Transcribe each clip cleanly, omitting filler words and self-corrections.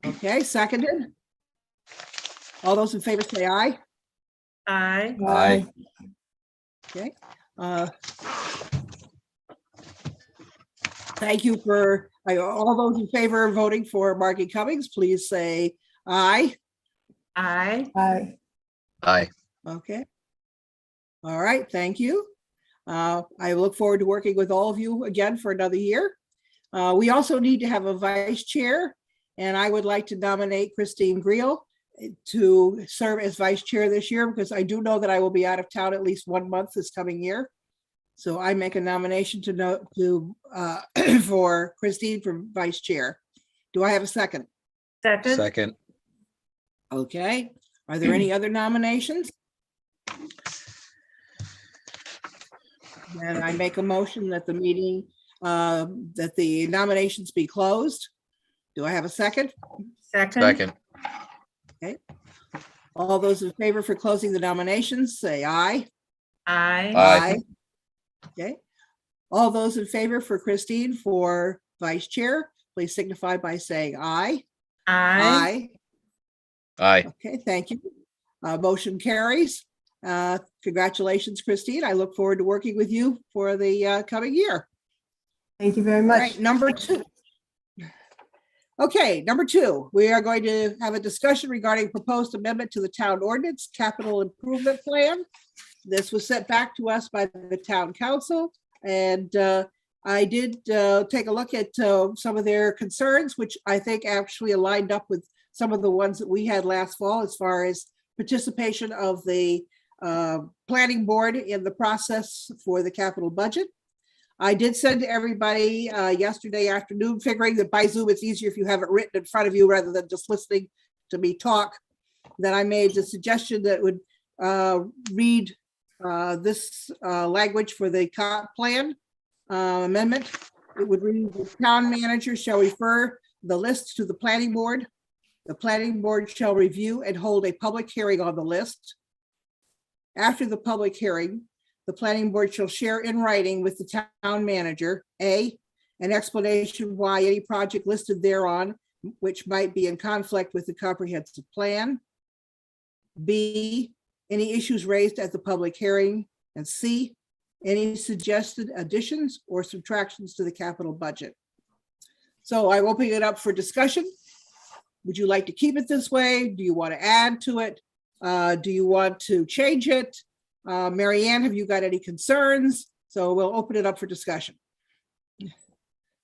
Okay, seconded. All those in favor say aye. Aye. Aye. Okay. Thank you for, all those in favor of voting for Margie Cummings, please say aye. Aye. Aye. Aye. Okay. All right, thank you. I look forward to working with all of you again for another year. We also need to have a vice chair, and I would like to nominate Christine Greel to serve as vice chair this year, because I do know that I will be out of town at least 1 month this coming year. So I make a nomination for Christine for vice chair. Do I have a second? Second. Second. Okay. Are there any other nominations? Then I make a motion that the meeting, that the nominations be closed. Do I have a second? Second. Second. All those in favor for closing the nominations, say aye. Aye. Aye. Okay. All those in favor for Christine for vice chair, please signify by saying aye. Aye. Aye. Okay, thank you. Motion carries. Congratulations, Christine. I look forward to working with you for the coming year. Thank you very All much. right, number 2. Okay, number 2, we are going to have a discussion regarding proposed amendment to the town ordinance capital improvement plan. This was sent back to us by the town council, and I did take a look at some of their concerns, which I think actually aligned up with some of the ones that we had last fall as far as participation of the planning board in the process for the capital budget. I did send to everybody yesterday afternoon, figuring that by Zoom, it's easier if you have it written in front of you rather than just listening to me talk, that I made the suggestion that would read this language for the comp plan amendment. It would read, the town manager shall refer the list to the planning board. The planning board shall review and hold a public hearing on the list. After the public hearing, the planning board shall share in writing with the town manager, A, an explanation why any project listed thereon, which might be in conflict with the comprehensive plan. B, any issues raised at the public hearing, and C, any suggested additions or subtractions to the capital budget. So I will pick it up for discussion. Would you like to keep it this way? Do you want to add to it? Do you want to change it? Mary Ann, have you got any concerns? So we'll open it up for discussion.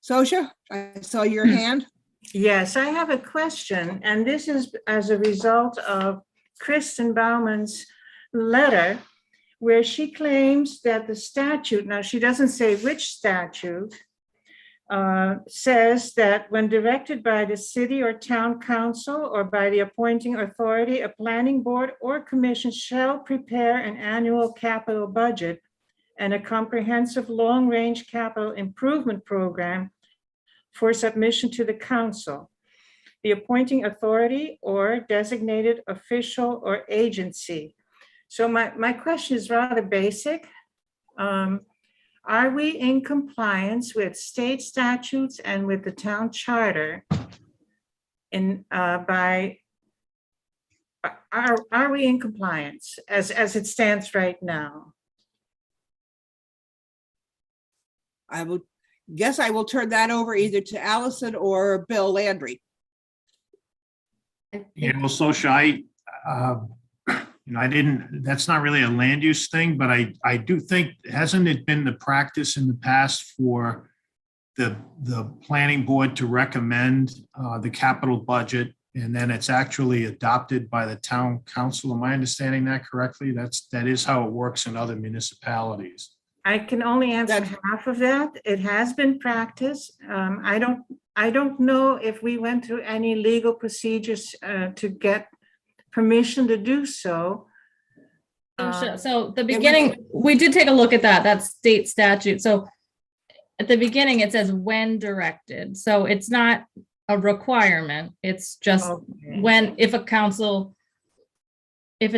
Sosha, I saw your hand. Yes, I have a question, and this is as a result of Kristen Bauman's letter, where she claims that the statute, now she doesn't say which statute, says that when directed by the city or town council or by the appointing authority, a planning board or commission shall prepare an annual capital budget and a comprehensive long-range capital improvement program for submission to the council, the appointing authority or designated official or agency. So my question is rather basic. Are we in compliance with state statutes and with the town charter? Are we in compliance as it stands right now? I would guess I will turn that over either to Allison or Bill Landry. Yeah, well, Sosha, I didn't, that's not really a land use thing, but I do think, hasn't it been the practice in the past for the planning board to recommend the capital budget, and then it's actually adopted by the town council? Am I understanding that correctly? That is how it works in other municipalities. I can only answer half of that. It has been practiced. I don't know if we went through any legal procedures to get permission to do so. So the beginning, we did take a look at that. That's state statute. So at the beginning, it says when directed. So it's not a requirement. It's just when, if a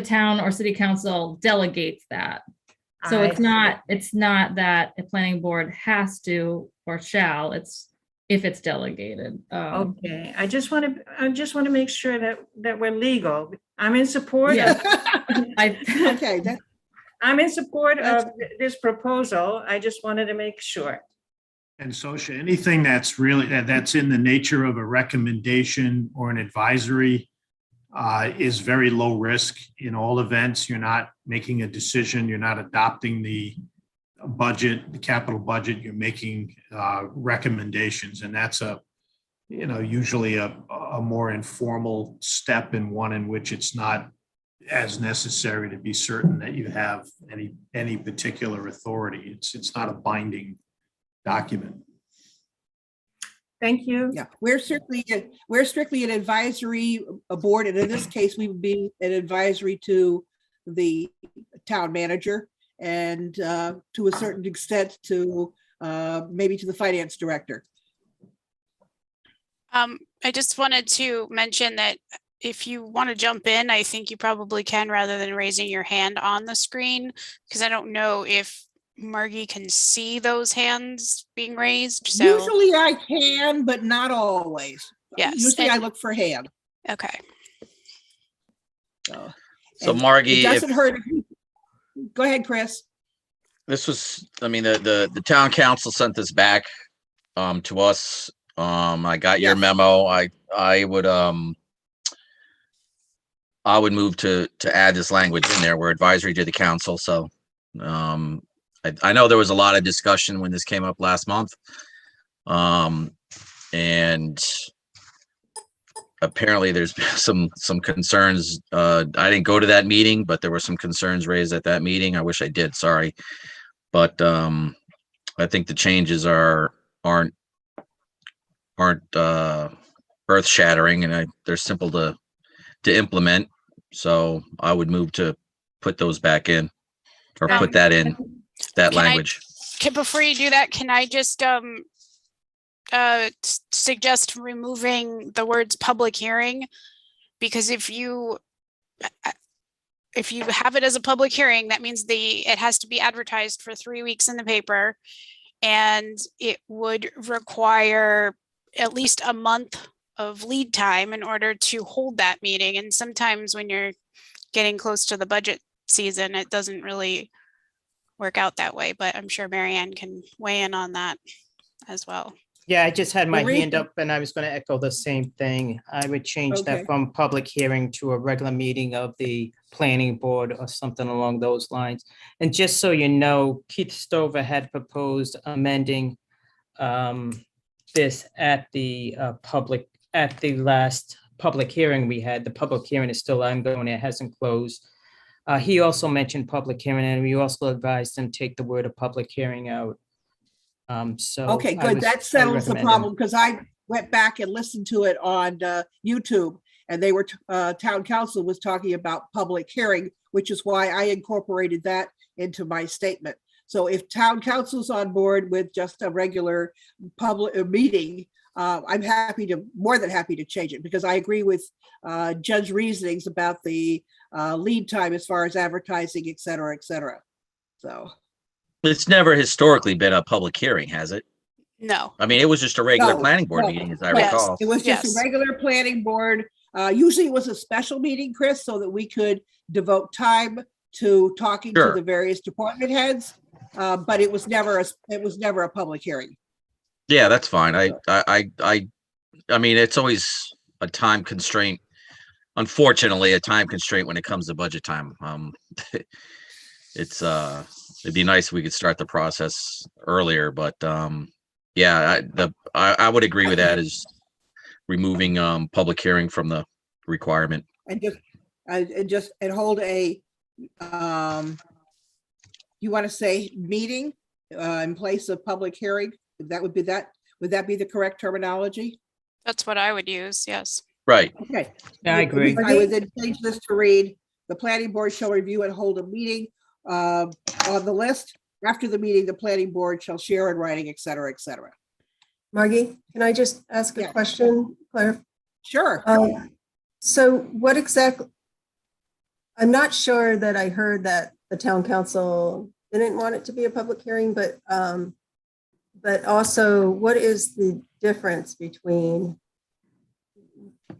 town or city council delegates that. So it's not that a planning board has to or shall. It's if it's delegated. Okay, I just want to make sure that we're legal. I'm in support Yeah. of, Okay, that, I'm in support That's- of this proposal. I just wanted to make sure. And Sosha, anything that's really, that's in the nature of a recommendation or an advisory is very low risk in all events. You're not making a decision. You're not adopting the budget, the capital budget. You're making recommendations. And that's usually a more informal step, and one in which it's not as necessary to be certain that you have any particular authority. It's not a binding document. Thank you. yeah, we're strictly an advisory board, and in this case, we would be an advisory to the town manager and to a certain extent to maybe to the finance director. I just wanted to mention that if you want to jump in, I think you probably can rather than raising your hand on the screen, because I don't know if Margie can see those hands being raised. So, Usually I can, but not always. Yes, Usually I and- look for hand. okay. So So and Margie, it if doesn't hurt. Go ahead, Chris. this was, I mean, the town council sent this back to us. I got your Yes. memo. I would move to add this language in there. We're advisory to the council, so I know there was a lot of discussion when this came up last month. And apparently there's been some concerns. I didn't go to that meeting, but there were some concerns raised at that meeting. I wish I did, sorry. But I think the changes aren't earth shattering, and they're simple to implement. So I would move to put those back in, or put that in, that Can I- language. Before you do that, can I just suggest removing the words public hearing? Because if you have it as a public hearing, that means it has to be advertised for 3 weeks in the paper, and it would require at least a month of lead time in order to hold that meeting. And sometimes when you're getting close to the budget season, it doesn't really work out that way, but I'm sure Marianne can weigh in on that as well. Yeah, I just had my Marie? hand up and I was going to echo the same thing. I would change Okay. that from public hearing to a regular meeting of the planning board or something along those lines. And just so you know, Keith Stover had proposed amending this at the last public hearing we had. The public hearing is still ongoing. It hasn't closed. He also mentioned public hearing, and we also advised him take the word of public hearing out. So. Okay, I good. was- That I settles the recommend him. problem because I went back and listened to it on YouTube, and they were town council was talking about public hearing, which is why I incorporated that into my statement. So if town council's on board with just a regular public meeting, I'm more than happy to change it, because I agree with Judge reasonings about the lead time as far as advertising, et cetera, et cetera. So. It's never historically been a public hearing, has it? No, I mean, it was just a regular No, planning board no. meeting, as I Yes. recall. It was just Yes. a regular planning board. Usually it was a special meeting, Chris, so that we could devote time to talking to Sure. the various department heads. But it was never a public hearing. Yeah, that's fine. I mean, it's always a time constraint. Unfortunately, a time constraint when it comes to budget time. It'd be nice if we could start the process earlier, but yeah, I would agree with that, is removing public hearing from the requirement. And hold a, you want to say meeting in place of public hearing? Would that be the correct terminology? that's what I would use. Yes. Right. Okay. Yeah, I agree. I would then change this to read, the planning board shall review and hold a meeting on the list. After the meeting, the planning board shall share in writing, et cetera, et cetera. Margie, can I just ask a Yeah. question, Claire? Sure. So what exactly, I'm not sure that I heard that the town council didn't want it to be a public hearing, but but also what is the difference between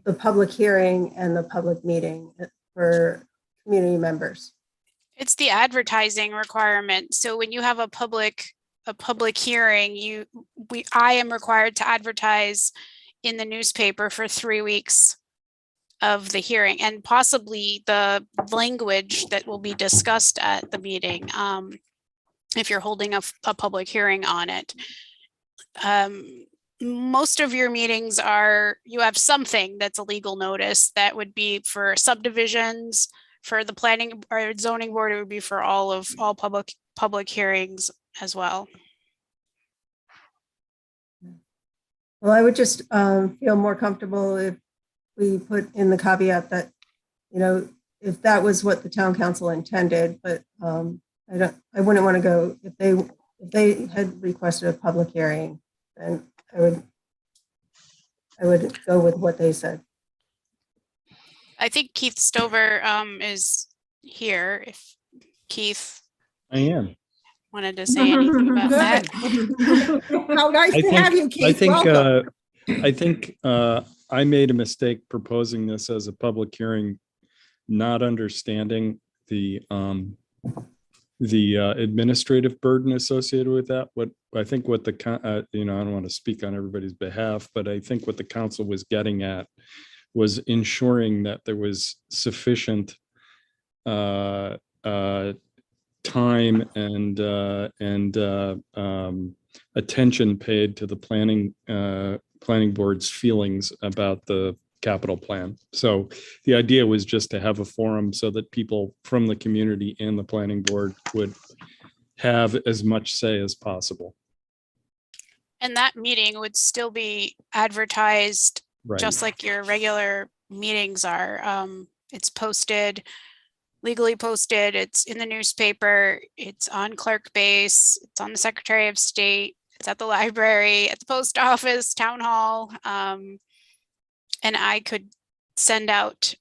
the public hearing and the public meeting for community members? It's the advertising requirement. So when you have a public hearing, I am required to advertise in the newspaper for 3 weeks of the hearing, and possibly the language that will be discussed at the meeting, if you're holding a public hearing on it. Most of your meetings you have something that's a legal notice. That would be for subdivisions. For the planning or zoning board, it would be for all public hearings as well. Well, I would just feel more comfortable if we put in the caveat that, if that was what the town council intended, but I wouldn't want to go, if they had requested a public hearing, then I would go with what they said. I think Keith Stover is here. If Keith I am. wanted to say anything about that. Good. How nice to have you, Keith. Welcome. I think I made a mistake proposing this as a public hearing, not understanding the administrative burden associated with that. I don't want to speak on everybody's behalf, but I think what the council was getting at was ensuring that there was sufficient time and attention paid to the planning board's feelings about the capital plan. So the idea was just to have a forum so that people from the community and the planning board would have as much say as possible. And that meeting would still be advertised Right. just like your regular meetings are. It's posted, legally posted. It's in the newspaper. It's on Clerk Base. It's on the Secretary of State. It's at the library, at the post office, town hall. And I could send out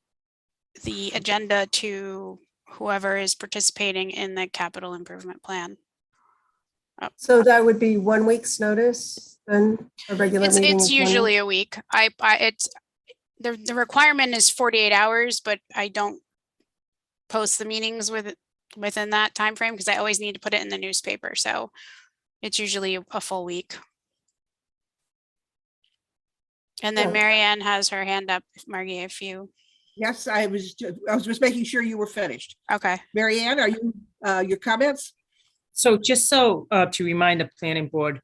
the agenda to whoever is participating in the capital improvement plan. So that would be 1 week's notice, then a regular meeting? It's is 1 week? usually a week. The requirement is 48 hours, but I don't post the meetings within that time frame because I always need to put it in the newspaper. So it's usually a full week. And then Yeah. Mary Ann has her hand up. Margie, if you, Yes, I was just making sure you were finished. okay. Mary Ann, are you, your comments? So just to remind the planning board,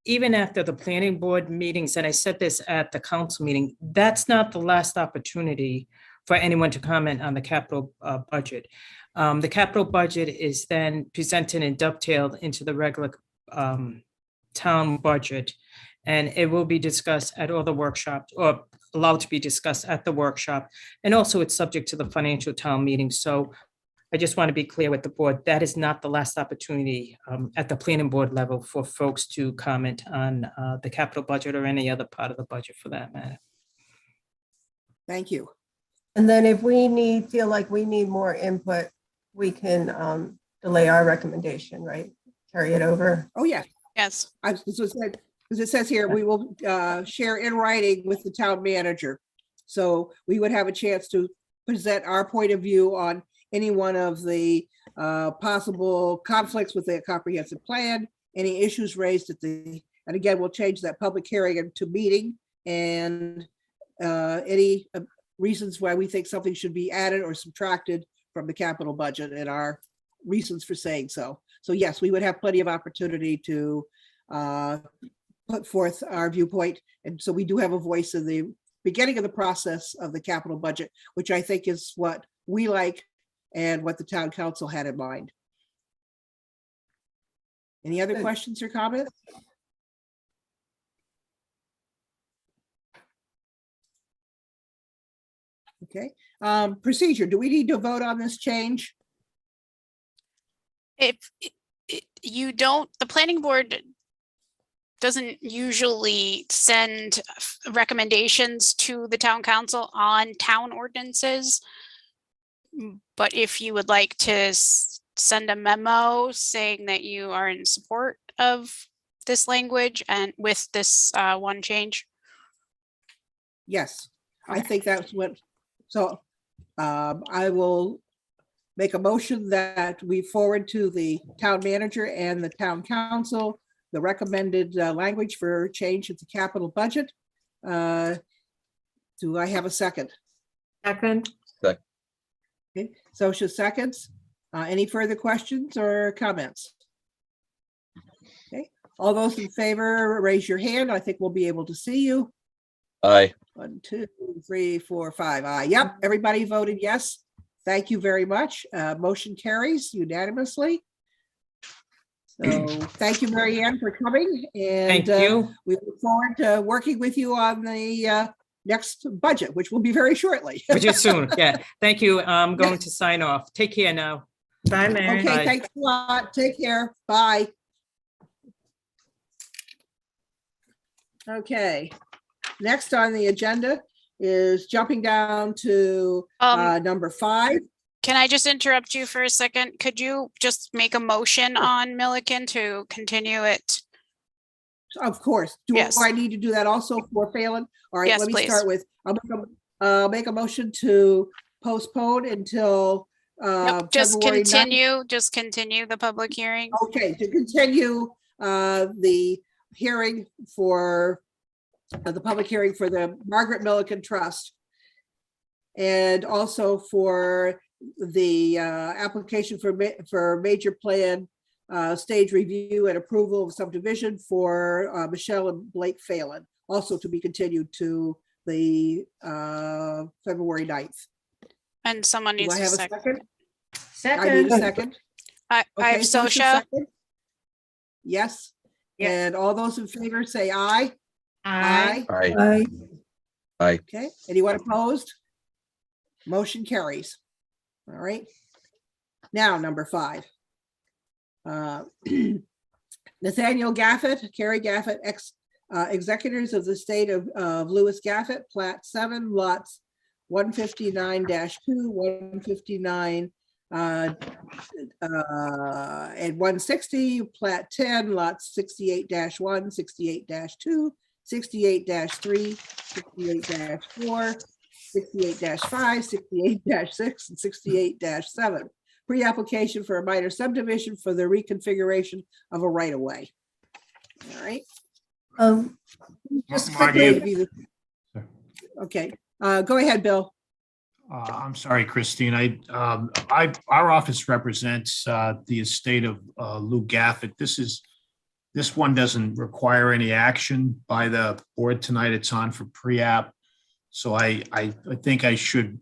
even after the planning board meetings, and I said this at the council meeting, that's not the last opportunity for anyone to comment on the capital budget. The capital budget is then presented and dovetailed into the regular town budget. And it will be discussed at all the workshops, or allowed to be discussed at the workshop. And also it's subject to the financial town meeting. So I just want to be clear with the board, that is not the last opportunity at the planning board level for folks to comment on the capital budget or any other part of the budget for that matter. Thank you. And then if we feel like we need more input, we can delay our recommendation, right? Carry it over. Oh, yeah. Yes. As it says here, we will share in writing with the town manager. So we would have a chance to present our point of view on any one of the possible conflicts with the comprehensive plan, any issues raised and again, we'll change that public hearing into meeting, and any reasons why we think something should be added or subtracted from the capital budget and our reasons for saying so. So yes, we would have plenty of opportunity to put forth our viewpoint. And so we do have a voice in the beginning of the process of the capital budget, which I think is what we like and what the town council had in mind. Any other Good. questions or comments? Okay, procedure, do we need to vote on this change? If you don't, the planning board doesn't usually send recommendations to the town council on town ordinances. But if you would like to send a memo saying that you are in support of this language and with this one change? Yes, I Okay. think that's what, so I will make a motion that we forward to the town manager and the town council the recommended language for change of the capital budget. Do I have a second? Second, Okay, Socia seconds. Any further questions or comments? Okay, all those in favor, raise your hand. I think we'll be able to see you. Aye. 1, 2, 3, 4, 5. Yep, everybody voted yes. Thank you very much. Motion carries unanimously. So thank you, Mary Ann, for coming. And Thank you. we look forward to working with you on the next budget, which will be very shortly. Which is soon. Yeah. Thank you. I'm going to sign off. Take care now. bye, Mary. Okay, Bye. thanks a lot. Take care. Bye. Okay, next on the agenda is jumping down to number 5. Can I just interrupt you for a second? Could you just make a motion on Milliken to continue it? Of course. Do Yes. I need to do that also for Phelan? All right, Yes, let me please. start with, I'll make a motion to postpone until Nope, just February 9th. just continue the public hearing. Okay, to continue the hearing for the public hearing for the Margaret Milliken Trust. And also for the application for major plan stage review and approval of subdivision for Michelle and Blake Phelan, also to be continued to the February 9th. And someone Do needs I to have a second. second? I need a Second, second. I have Okay, Socia Sosha. second. Yes, Yes. and all those in favor say aye. Aye. Aye. Okay, anyone opposed? Motion carries. All right. Now, number 5. Nathaniel Gaffett, Carrie Gaffett, executors of the state of Lewis Gaffett, plat 7 lots 159-2, 159 and 160, plat 10 lots 68-1, 68-2, 68-3, 68-4, 68-5, 68-6, and 68-7. Pre-application for a minor subdivision for the reconfiguration of a right-of-way. All right. Just Marty, quickly, Okay, go ahead, Bill. I'm sorry, Christine. Our office represents the estate of Lou Gaffett. This one doesn't require any action by the board tonight. It's on for pre-app. So I think I should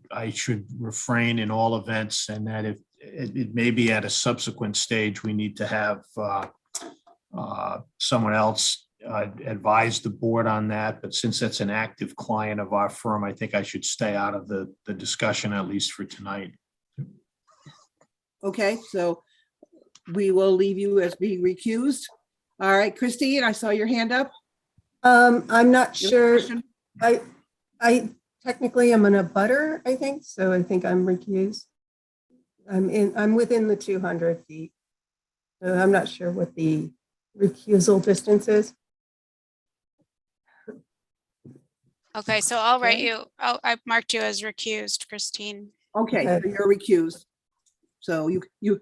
refrain in all events, and that if it may be at a subsequent stage, we need to have someone else advise the board on that. But since that's an active client of our firm, I think I should stay out of the discussion, at least for tonight. Okay, so we will leave you as being recused. All right, Christine, I saw your hand up. I'm not You have a sure. question? I technically am an abutter, I think, so I think I'm recused. I'm within the 200 feet. So I'm not sure what the recusal distance is. Okay, so I'll write Okay. you, I've marked you as recused, Christine. Okay, so Okay. you're recused. So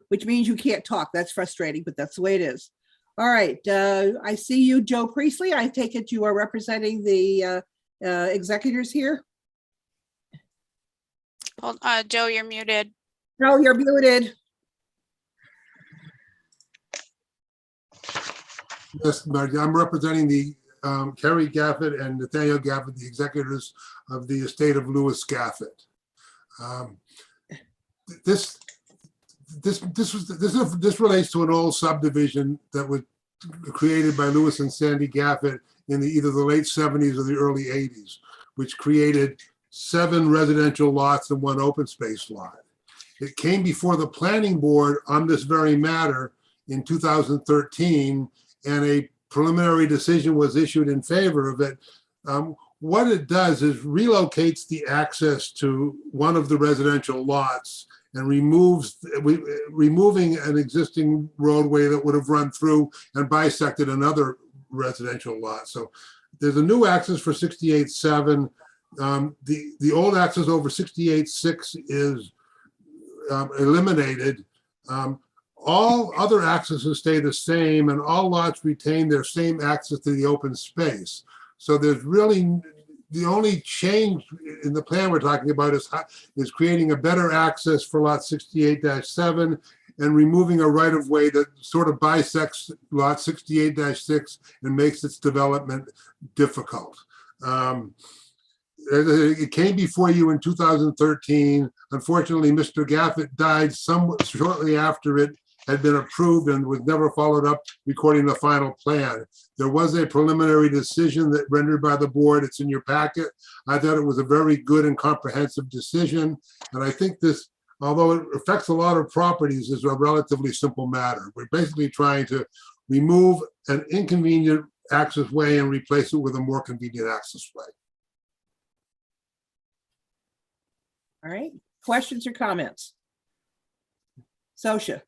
which means you can't talk. That's frustrating, but that's the way it is. All right, I see you, Joe Priestley. I take it you are representing the executors here? Hold, Joe, you're muted. No, you're muted. Yes, Marty, I'm representing the Kerry Gaffett and Nathaniel Gaffett, the executors of the estate of Lewis Gaffett. This relates to an old subdivision that was created by Lewis and Sandy Gaffett in either the late 70s or the early 80s, which created 7 residential lots and 1 open space lot. It came before the planning board on this very matter in 2013, and a preliminary decision was issued in favor of it. What it does is relocates the access to one of the residential lots and removing an existing roadway that would have run through and bisected another residential lot. So there's a new access for 68.7. The old access over 68.6 is eliminated. All other accesses stay the same and all lots retain their same access to the open space. So there's really, the only change in the plan we're talking about is creating a better access for lot 68-7 and removing a right-of-way that sort of bisects lot 68-6 and makes its development difficult. It came before you in 2013. Unfortunately, Mr. Gaffett died somewhat shortly after it had been approved and was never followed up recording the final plan. There was a preliminary decision that rendered by the board. It's in your packet. I thought it was a very good and comprehensive decision. And I think this, although it affects a lot of properties, is a relatively simple matter. We're basically trying to remove an inconvenient access way and replace it with a more convenient access way. All right, questions or comments? Sosha,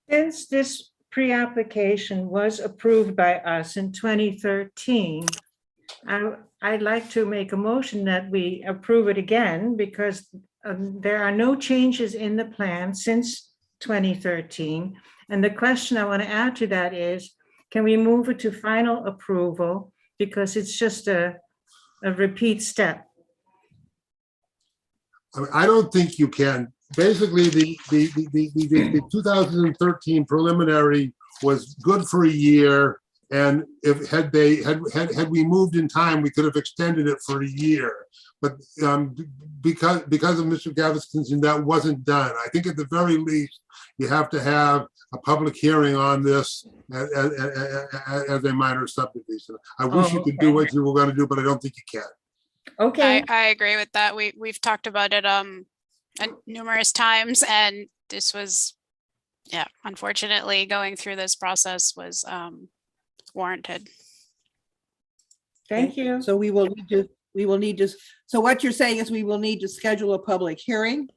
Since this pre-application was approved by us in 2013, I'd like to make a motion that we approve it again because there are no changes in the plan since 2013. And the question I want to add to that is, can we move it to final approval? Because it's just a repeat step. I don't think you can. Basically, the 2013 preliminary was good for a year, and if had we moved in time, we could have extended it for a year. But because of Mr. Gavitt's concern, that wasn't done. I think at the very least, you have to have a public hearing on this as a minor subdivision. I wish you could do what you were going to do, but I don't think you can. Okay. I agree with that. We've talked about it numerous times, and this was, yeah, unfortunately going through this process was warranted. Thank you. so we will need to, so what you're saying is we will need to schedule a public hearing,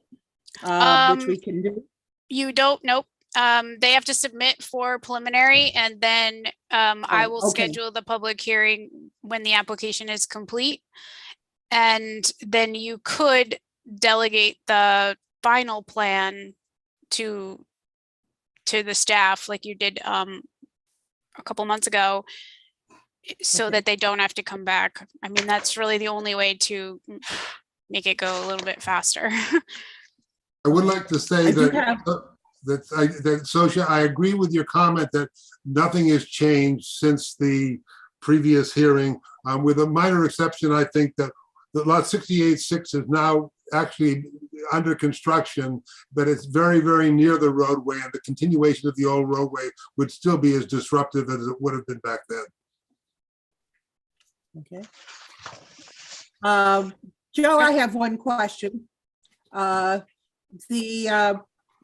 which we can do. You don't, nope. They have to submit for preliminary, and then I will okay. schedule the public hearing when the application is complete. And then you could delegate the final plan to the staff like you did a couple months ago, so Okay. that they don't have to come back. I mean, that's really the only way to make it go a little bit faster. I would like to say I do that, have- Sosha, I agree with your comment that nothing has changed since the previous hearing, with a minor exception. I think that the lot 68.6 is now actually under construction, but it's very, very near the roadway, and the continuation of the old roadway would still be as disruptive as it would have been back then. Okay. Joe, I have one question. The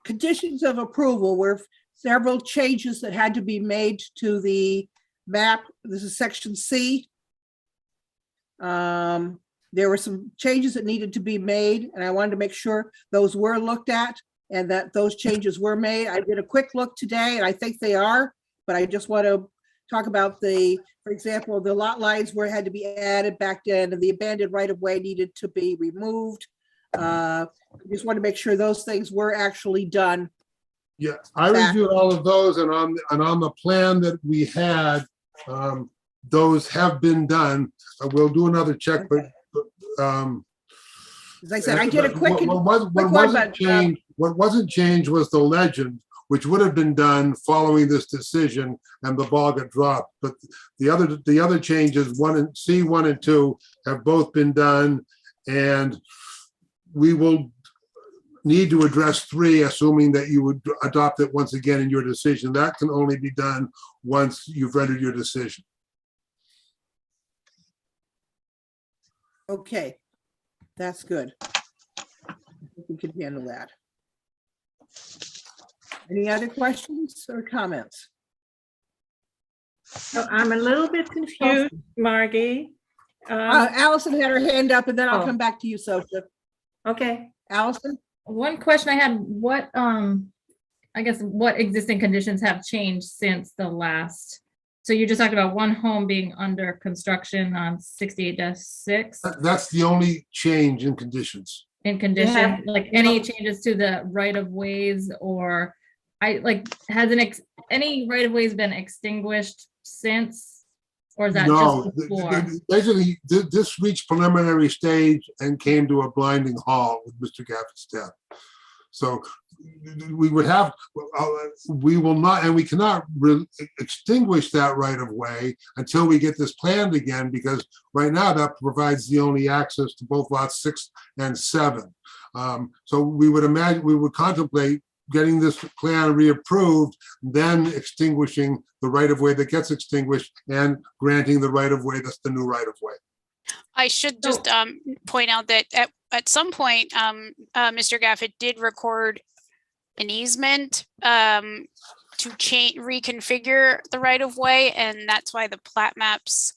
conditions of approval were several changes that had to be made to the map. This is section C. There were some changes that needed to be made, and I wanted to make sure those were looked at and that those changes were made. I did a quick look today, and I think they are, but I just want to talk about for example, the lot lines where it had to be added back then, and the abandoned right-of-way needed to be removed. I just want to make sure those things were actually done. Yeah, I reviewed all of those, and on the plan that we had, those have been done. We'll do another check, but As I said, I did a quick. What one, wasn't but, changed, what wasn't changed was the legend, which would have been done following this decision, and the ball got dropped. But the other changes, C1 and 2, have both been done, and we will need to address 3, assuming that you would adopt it once again in your decision. That can only be done once you've rendered your decision. Okay, that's good. I think we can handle that. Any other questions or comments? So I'm a little bit confused, Margie. Allison had her hand up, and then I'll Oh. come back to you, Sosha. Okay. Allison? One question I had, what, I guess, what existing conditions have changed since the last So you just talked about one home being under construction on 68-6 That's the only change in conditions. in condition, like any changes to the right of ways or any right of ways been extinguished since? Or is that No, just before? basically, this reached preliminary stage and came to a blinding halt with Mr. Gaffett's death. So we would have, we will not, and we cannot extinguish that right of way until we get this planned again, because right now that provides the only access to both lots 6 and 7. So we would contemplate getting this plan reapproved, then extinguishing the right of way that gets extinguished and granting the right of way that's the new right of way. I should just point out that at some point, Mr. Gaffett did record an easement to reconfigure the right of way, and that's why the plat maps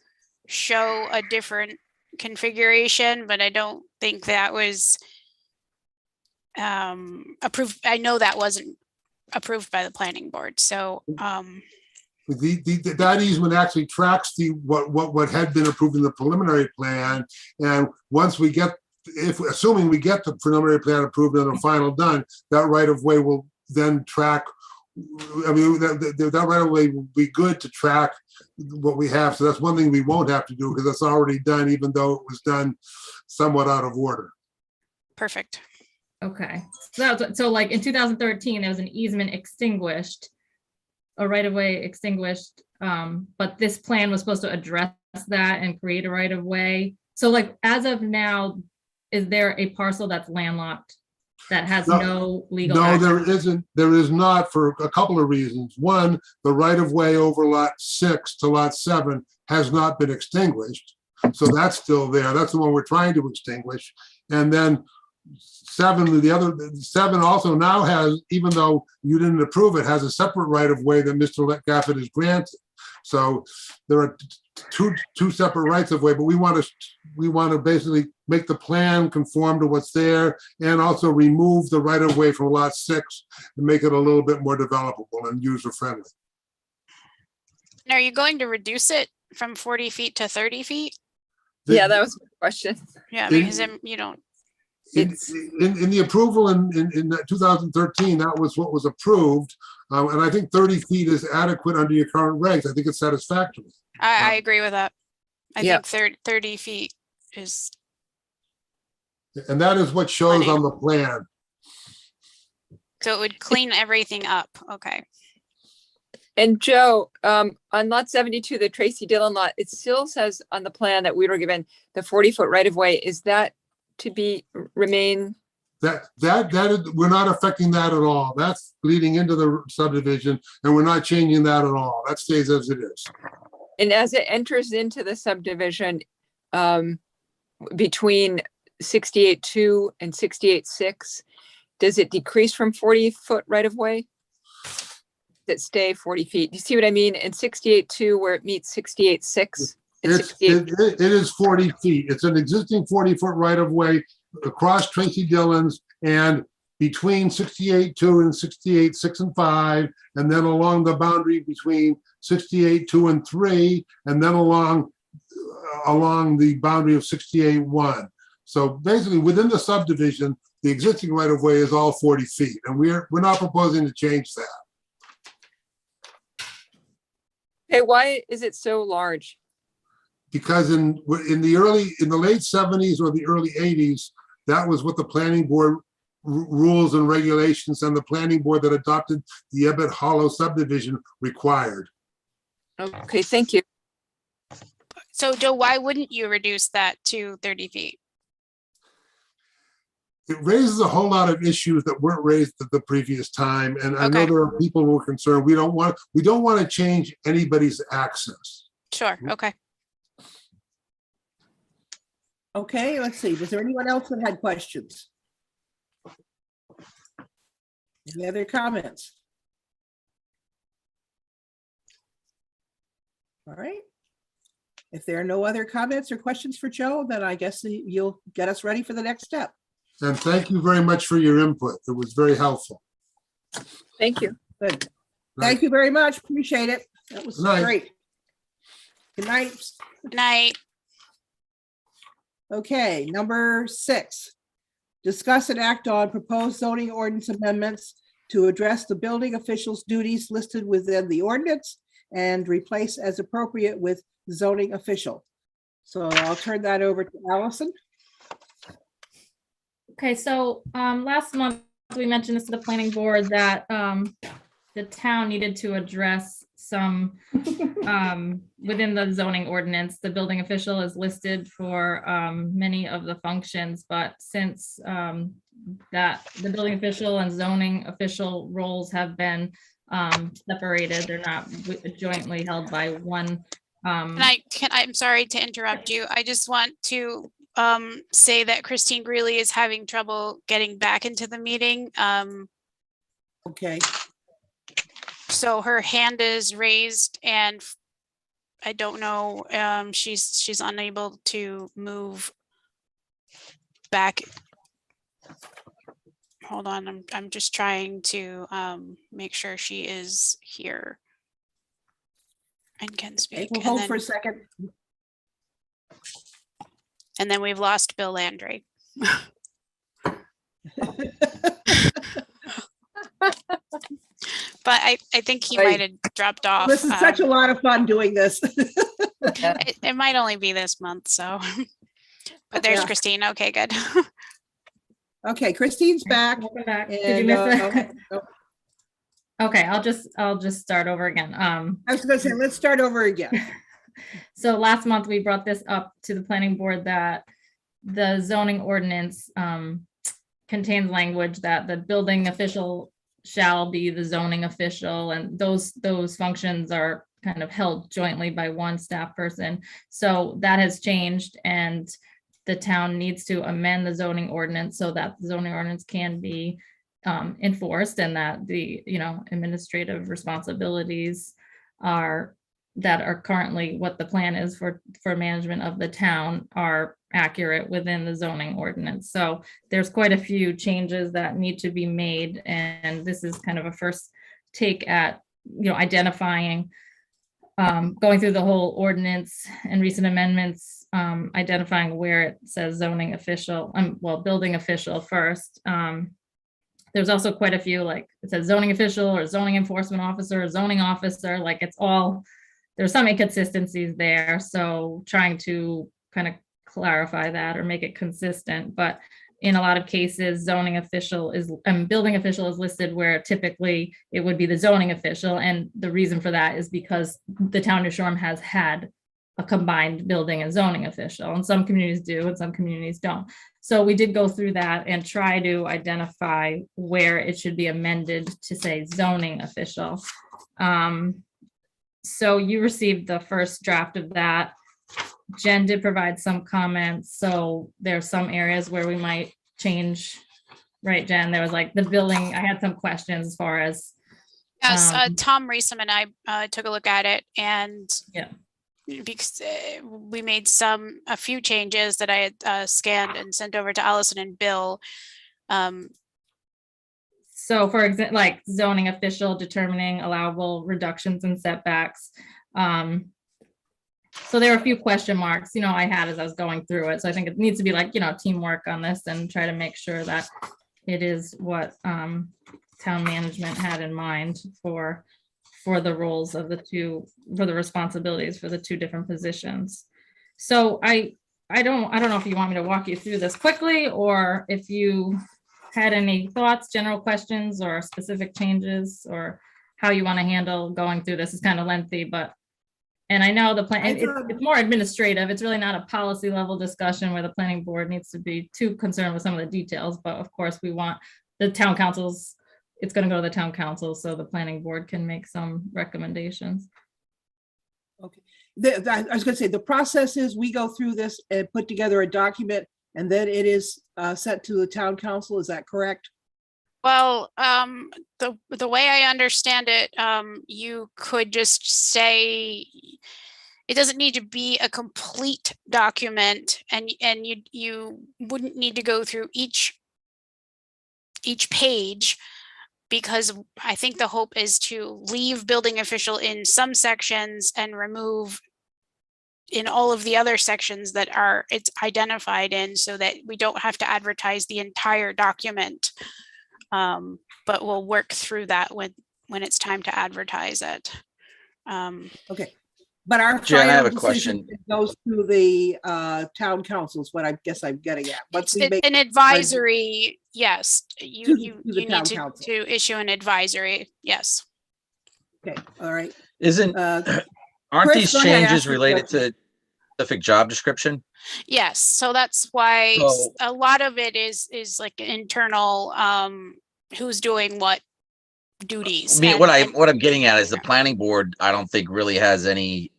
show a different configuration, but I don't think that was approved. I know that wasn't approved by the planning board, so that easement actually tracks what had been approved in the preliminary plan, and once we get, assuming we get the preliminary plan approved and the final done, that right of way will then track. I mean, that right of way will be good to track what we have. So that's one thing we won't have to do, because it's already done, even though it was done somewhat out of order. perfect. Okay, so like in 2013, there was an easement extinguished, a right of way extinguished, but this plan was supposed to address that and create a right of way. So like, as of now, is there a parcel that's landlocked that has no legal No, access? there isn't. There is not, for a couple of reasons. One, the right of way over lot 6 to lot 7 has not been extinguished. So that's still there. That's the one we're trying to extinguish. And then 7, the other 7 also now has, even though you didn't approve it, has a separate right of way that Mr. Gaffett is granted. So there are two separate rights of way, but we want to basically make the plan conform to what's there, and also remove the right of way from lot 6 and make it a little bit more developable and user friendly. And are you going to reduce it from 40 feet to 30 feet? Yeah, that was my question. Yeah, In- because you don't. In the approval in 2013, that was what was approved. And I think 30 feet is adequate under your current regs. I think it's satisfactory. I agree with that. I Yeah. think 30 feet is, And that is what shows on the plan. so it would clean everything up. Okay. And Joe, on lot 72, the Tracy Dillon lot, it still says on the plan that we were given the 40-foot right of way. Is that to remain? That is, we're not affecting that at all. That's leading into the subdivision, and we're not changing that at all. That stays as it is. And as it enters into the subdivision, between 68.2 and 68.6, does it decrease from 40-foot right of way? Does it stay 40 feet? Do you see what I mean? In 68.2, where it meets 68.6? It is 40 feet. It's an existing 40-foot right of way across Tracy Dillon's and between 68.2 and 68.6 and 5, and then along the boundary between 68.2 and 3, and then along the boundary of 68.1. So basically, within the subdivision, the existing right of way is all 40 feet, and we're not proposing to change that. Hey, why is it so large? Because in the late 70s or the early 80s, that was what the planning board rules and regulations and the planning board that adopted the Ebbett Hollow subdivision required. Okay, thank you. So Joe, why wouldn't you reduce that to 30 feet? It raises a whole lot of issues that weren't raised at the previous time, and I know Okay. there are people who are concerned. We don't want to change anybody's access. Sure. Okay. Okay, let's see. Was there anyone else that had questions? Any other comments? All right. If there are no other comments or questions for Joe, then I guess you'll get us ready for the next step. And thank you very much for your input. It was very helpful. Thank you. Good. Thank you very much. Appreciate it. That was Good night. great. Good night. Good night. Okay, number 6. Discuss and act on proposed zoning ordinance amendments to address the building officials' duties listed within the ordinance and replace as appropriate with zoning official. So I'll turn that over to Allison. Okay, so last month, we mentioned this to the planning board that the town needed to address some within the zoning ordinance. The building official is listed for many of the functions, but since that the building official and zoning official roles have been separated, they're not jointly held by one. I'm sorry to interrupt you. I just want to say that Christine Greeley is having trouble getting back into the meeting. Okay, So her hand is raised and I don't know, she's unable to move back. Hold on, I'm just trying to make sure she is here and can speak. we'll hold for a second. And then we've lost Bill Landry. But I think he Right. might have dropped off. This is such a lot of fun doing this. It might only be this month, so. But there's Yeah. Christine. Okay, good. Okay, Christine's back. Welcome back. Did and, you miss it? oh, Okay, I'll just start over again. I was gonna say, let's start over again. So last month, we brought this up to the planning board that the zoning ordinance contains language that the building official shall be the zoning official, and those functions are kind of held jointly by one staff person. So that has changed, and the town needs to amend the zoning ordinance so that the zoning ordinance can be enforced, and that the, administrative responsibilities that are currently what the plan is for management of the town are accurate within the zoning ordinance. So there's quite a few changes that need to be made, and this is kind of a first take at, identifying, going through the whole ordinance and recent amendments, identifying where it says zoning official, building official first. There's also quite a few, like it says zoning official or zoning enforcement officer, or zoning officer, like it's all, there's some inconsistencies there. So trying to kind of clarify that or make it consistent, but in a lot of cases, zoning official is, building official is listed where typically it would be the zoning official. And the reason for that is because the town of New Shoreham has had a combined building and zoning official, and some communities do and some communities don't. So we did go through that and try to identify where it should be amended to say zoning official. So you received the first draft of that. Jen did provide some comments. So there's some areas where we might change, right, Jen? There was like the building, I had some questions as far as. Yes, Tom Reesum and I took a look at it, and Yeah. because we made a few changes that I had scanned and sent over to Allison and Bill. So for example, like zoning official determining allowable reductions and setbacks. So there are a few question marks, I had as I was going through it. So I think it needs to be like, teamwork on this and try to make sure that it is what town management had in mind for the roles of the two, for the responsibilities for the two different positions. So I don't know if you want me to walk you through this quickly, or if you had any thoughts, general questions, or specific changes, or how you want to handle going through this. Is kind of lengthy, but, and I know the plan, it's more administrative. It's really not a policy level discussion where the planning board needs to be too concerned with some of the details, but of course we want the town councils, it's going to go to the town council so the planning board can make some recommendations. Okay. I was gonna say, the process is we go through this and put together a document, and then it is sent to the town council. Is that correct? Well, the way I understand it, you could just say it doesn't need to be a complete document, and you wouldn't need to go through each page, because I think the hope is to leave building official in some sections and remove in all of the other sections that it's identified in, so that we don't have to advertise the entire document. But we'll work through that when it's time to advertise it. Okay, but our Jen, I have final a question. decision goes to the town councils, what I guess I'm getting at. Once we It's make an advisory, yes, you to the need town to council. issue an advisory, yes. Okay, all right. Isn't, Uh, aren't Chris, these go ahead, ask changes your related question. to specific job description? Yes, so that's why So- a lot of it is like internal, who's doing what duties. I mean, and- what I'm getting at is the planning board, I don't think really has any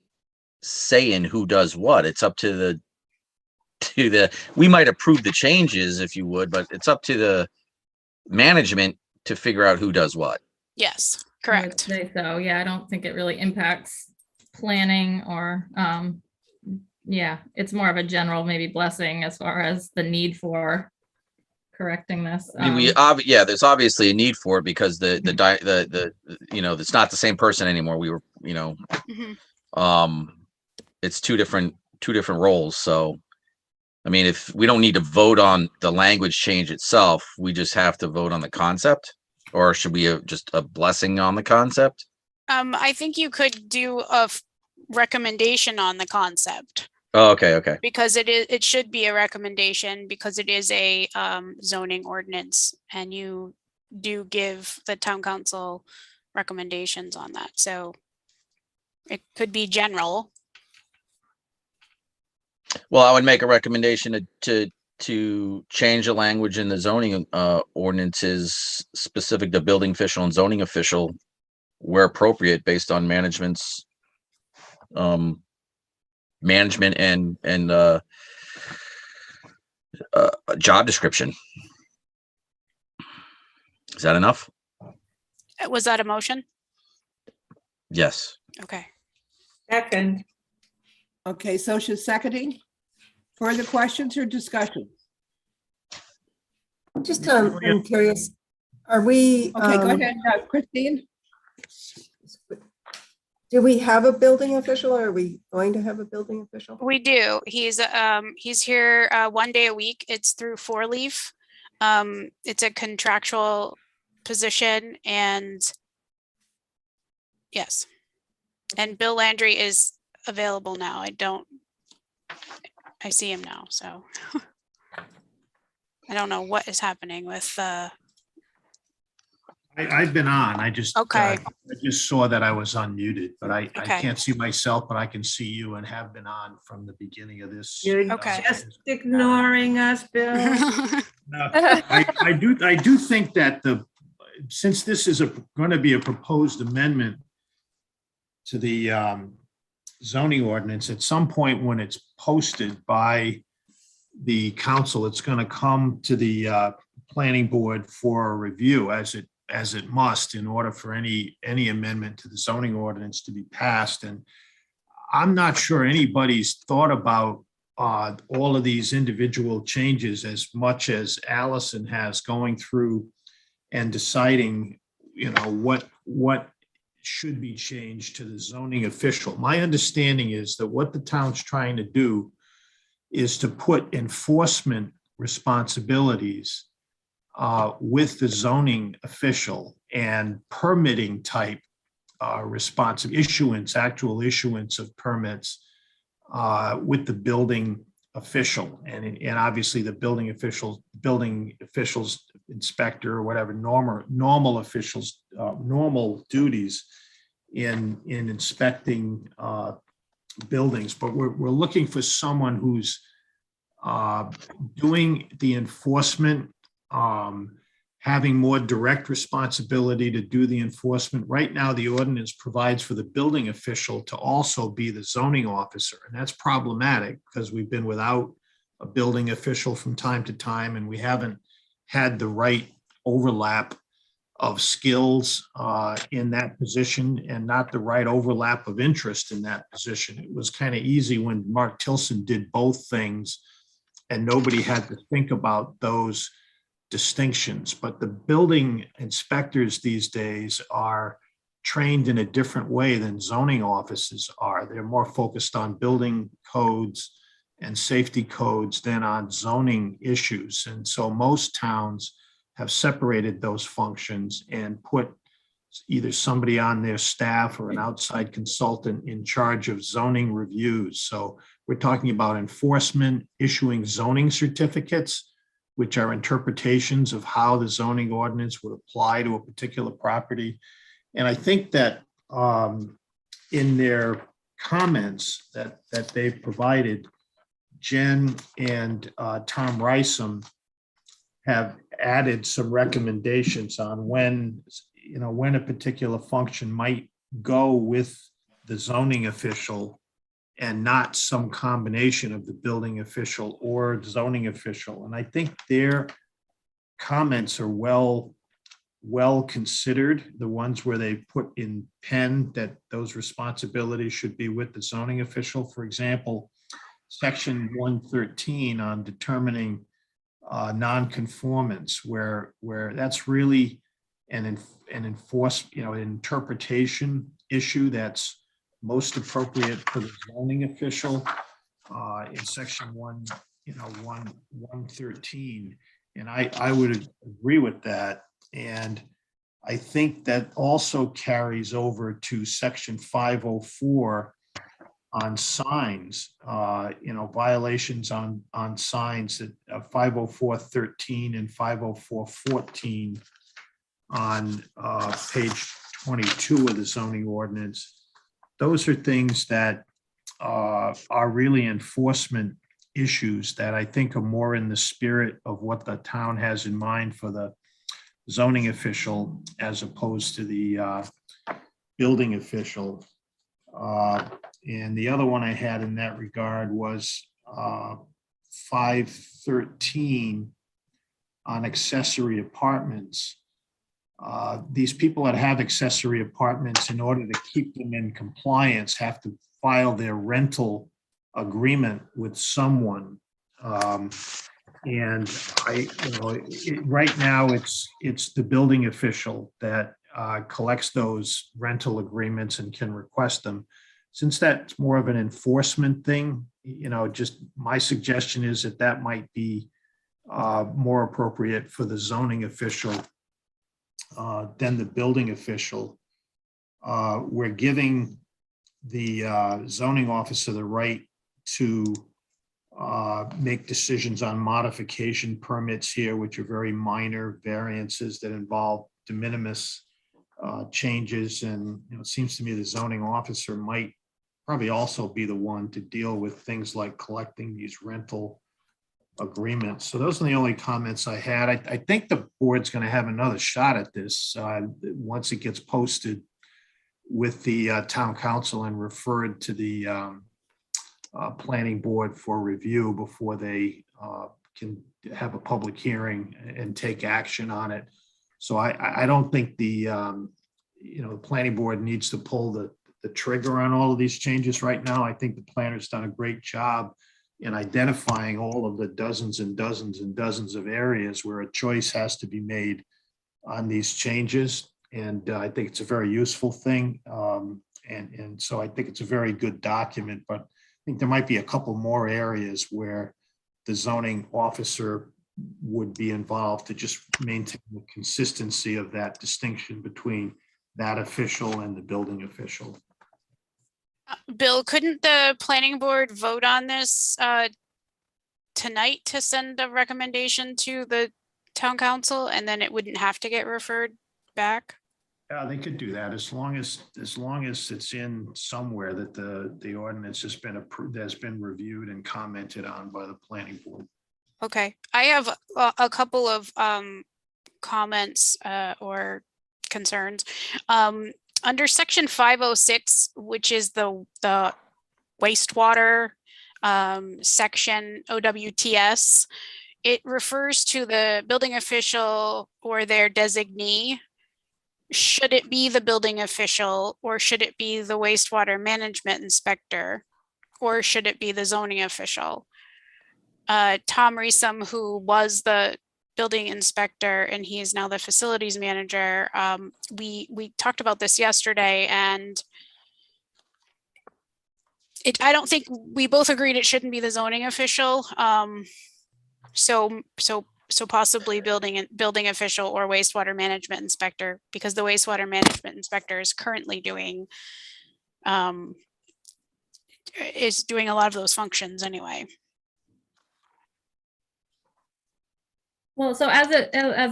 say in who does what. It's up to the, we might approve the changes if you would, but it's up to the management to figure out who does what. Yes, I would correct. say so, yeah, I don't think it really impacts planning or, yeah, it's more of a general maybe blessing as far as the need for correcting this. I mean, yeah, there's obviously a need for it because the it's not the same person anymore. We were, Mhm. it's two different roles. So, I mean, if we don't need to vote on the language change itself, we just have to vote on the concept, or should we have just a blessing on the concept? I think you could do a recommendation on the concept, Oh, okay. because it should be a recommendation because it is a zoning ordinance, and you do give the town council recommendations on that. So it could be general. Well, I would make a recommendation to change the language in the zoning ordinances specific to building official and zoning official where appropriate based on management's management and job description. Is that enough? Was that a motion? Yes. Okay. Second. Okay, so she's seconding. Further questions or discussion? Just, I'm curious, are we? Okay, go ahead, Christine. Do we have a building official or are we going to have a building official? We do. He's here 1 day a week. It's through 4-Leaf. It's a contractual position, and yes. And Bill Landry is available now. I see him now, so I don't know what is happening with I've been on. I just, Okay. I just saw that I was unmuted, but I Okay. can't see myself, but I can see you and have been on from the beginning of this. You're Okay. just ignoring us, Bill. I do think that since this is going to be a proposed amendment to the zoning ordinance, at some point when it's posted by the council, it's going to come to the planning board for a review as it must in order for any amendment to the zoning ordinance to be passed. And I'm not sure anybody's thought about all of these individual changes as much as Allison has, going through and deciding, what should be changed to the zoning official. My understanding is that what the town's trying to do is to put enforcement responsibilities with the zoning official and permitting type actual issuance of permits with the building official, and obviously the building officials, inspector or whatever, normal officials, normal duties in inspecting buildings. But we're looking for someone who's doing the enforcement, having more direct responsibility to do the enforcement. Right now, the ordinance provides for the building official to also be the zoning officer, and that's problematic because we've been without a building official from time to time, and we haven't had the right overlap of skills in that position and not the right overlap of interest in that position. It was kind of easy when Mark Tilson did both things and nobody had to think about those distinctions. But the building inspectors these days are trained in a different way than zoning officers are. They're more focused on building codes and safety codes than on zoning issues. And so most towns have separated those functions and put either somebody on their staff or an outside consultant in charge of zoning reviews. So we're talking about enforcement, issuing zoning certificates, which are interpretations of how the zoning ordinance would apply to a particular property. And I think that in their comments that they've provided, Jen and Tom Rysam have added some recommendations on when a particular function might go with the zoning official and not some combination of the building official or zoning official. And I think their comments are well considered, the ones where they put in pen that those responsibilities should be with the zoning official. For example, section 113 on determining non-conformance, where that's really an interpretation issue that's most appropriate for the zoning official in section 113. And I would agree with that. And I think that also carries over to section 504 on signs, violations on signs that 504.13 and 504.14 on page 22 of the zoning ordinance. Those are things that are really enforcement issues that I think are more in the spirit of what the town has in mind for the zoning official as opposed to the building official. And the other one I had in that regard was 513 on accessory apartments. These people that have accessory apartments, in order to keep them in compliance, have to file their rental agreement with someone. And right now it's the building official that collects those rental agreements and can request them. Since that's more of an enforcement thing, just my suggestion is that might be more appropriate for the zoning official than the building official. We're giving the zoning officer the right to make decisions on modification permits here, which are very minor variances that involve de minimis changes. And it seems to me the zoning officer might probably also be the one to deal with things like collecting these rental agreements. So those are the only comments I had. I think the board's going to have another shot at this once it gets posted with the town council and referred to the planning board for review before they can have a public hearing and take action on it. So I don't think the planning board needs to pull the trigger on all of these changes right now. I think the planner's done a great job in identifying all of the dozens and dozens and dozens of areas where a choice has to be made on these changes. And I think it's a very useful thing. And so I think it's a very good document, but I think there might be a couple more areas where the zoning officer would be involved to just maintain the consistency of that distinction between that official and the building official. Bill, couldn't the planning board vote on this tonight to send a recommendation to the town council, and then it wouldn't have to get referred back? Yeah, they could do that as long as it's in somewhere that the ordinance has been approved, has been reviewed and commented on by the planning board. Okay, I have a couple of comments or concerns. Under section 506, which is the wastewater section OWTS, it refers to the building official or their designee. Should it be the building official, or should it be the wastewater management inspector, or should it be the zoning official? Tom Rysam, who was the building inspector and he is now the facilities manager. We talked about this yesterday and I don't think we both agreed it shouldn't be the zoning official. So possibly building official or wastewater management inspector, because the wastewater management inspector is currently doing a lot of those functions anyway. Well, so as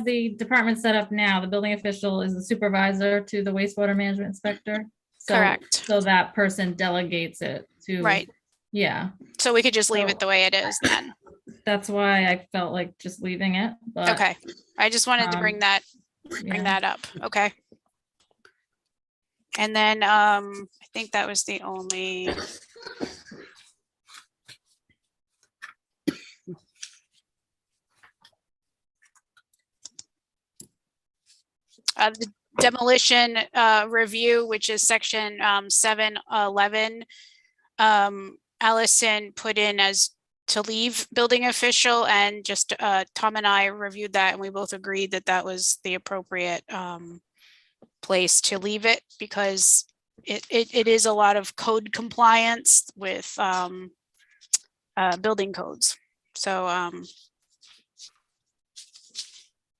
the department's set up now, the building official is the supervisor to the wastewater management inspector. So- Correct. So that person delegates it to. Right. Yeah, So we could just leave So- it the way it is then. that's why I felt like just leaving it, but. Okay. I just wanted to um, bring that yeah. up. Okay. And then I think that was the only. The demolition review, which is section 711. Allison put in as to leave building official, and just Tom and I reviewed that and we both agreed that that was the appropriate place to leave it, because it is a lot of code compliance with building codes. So I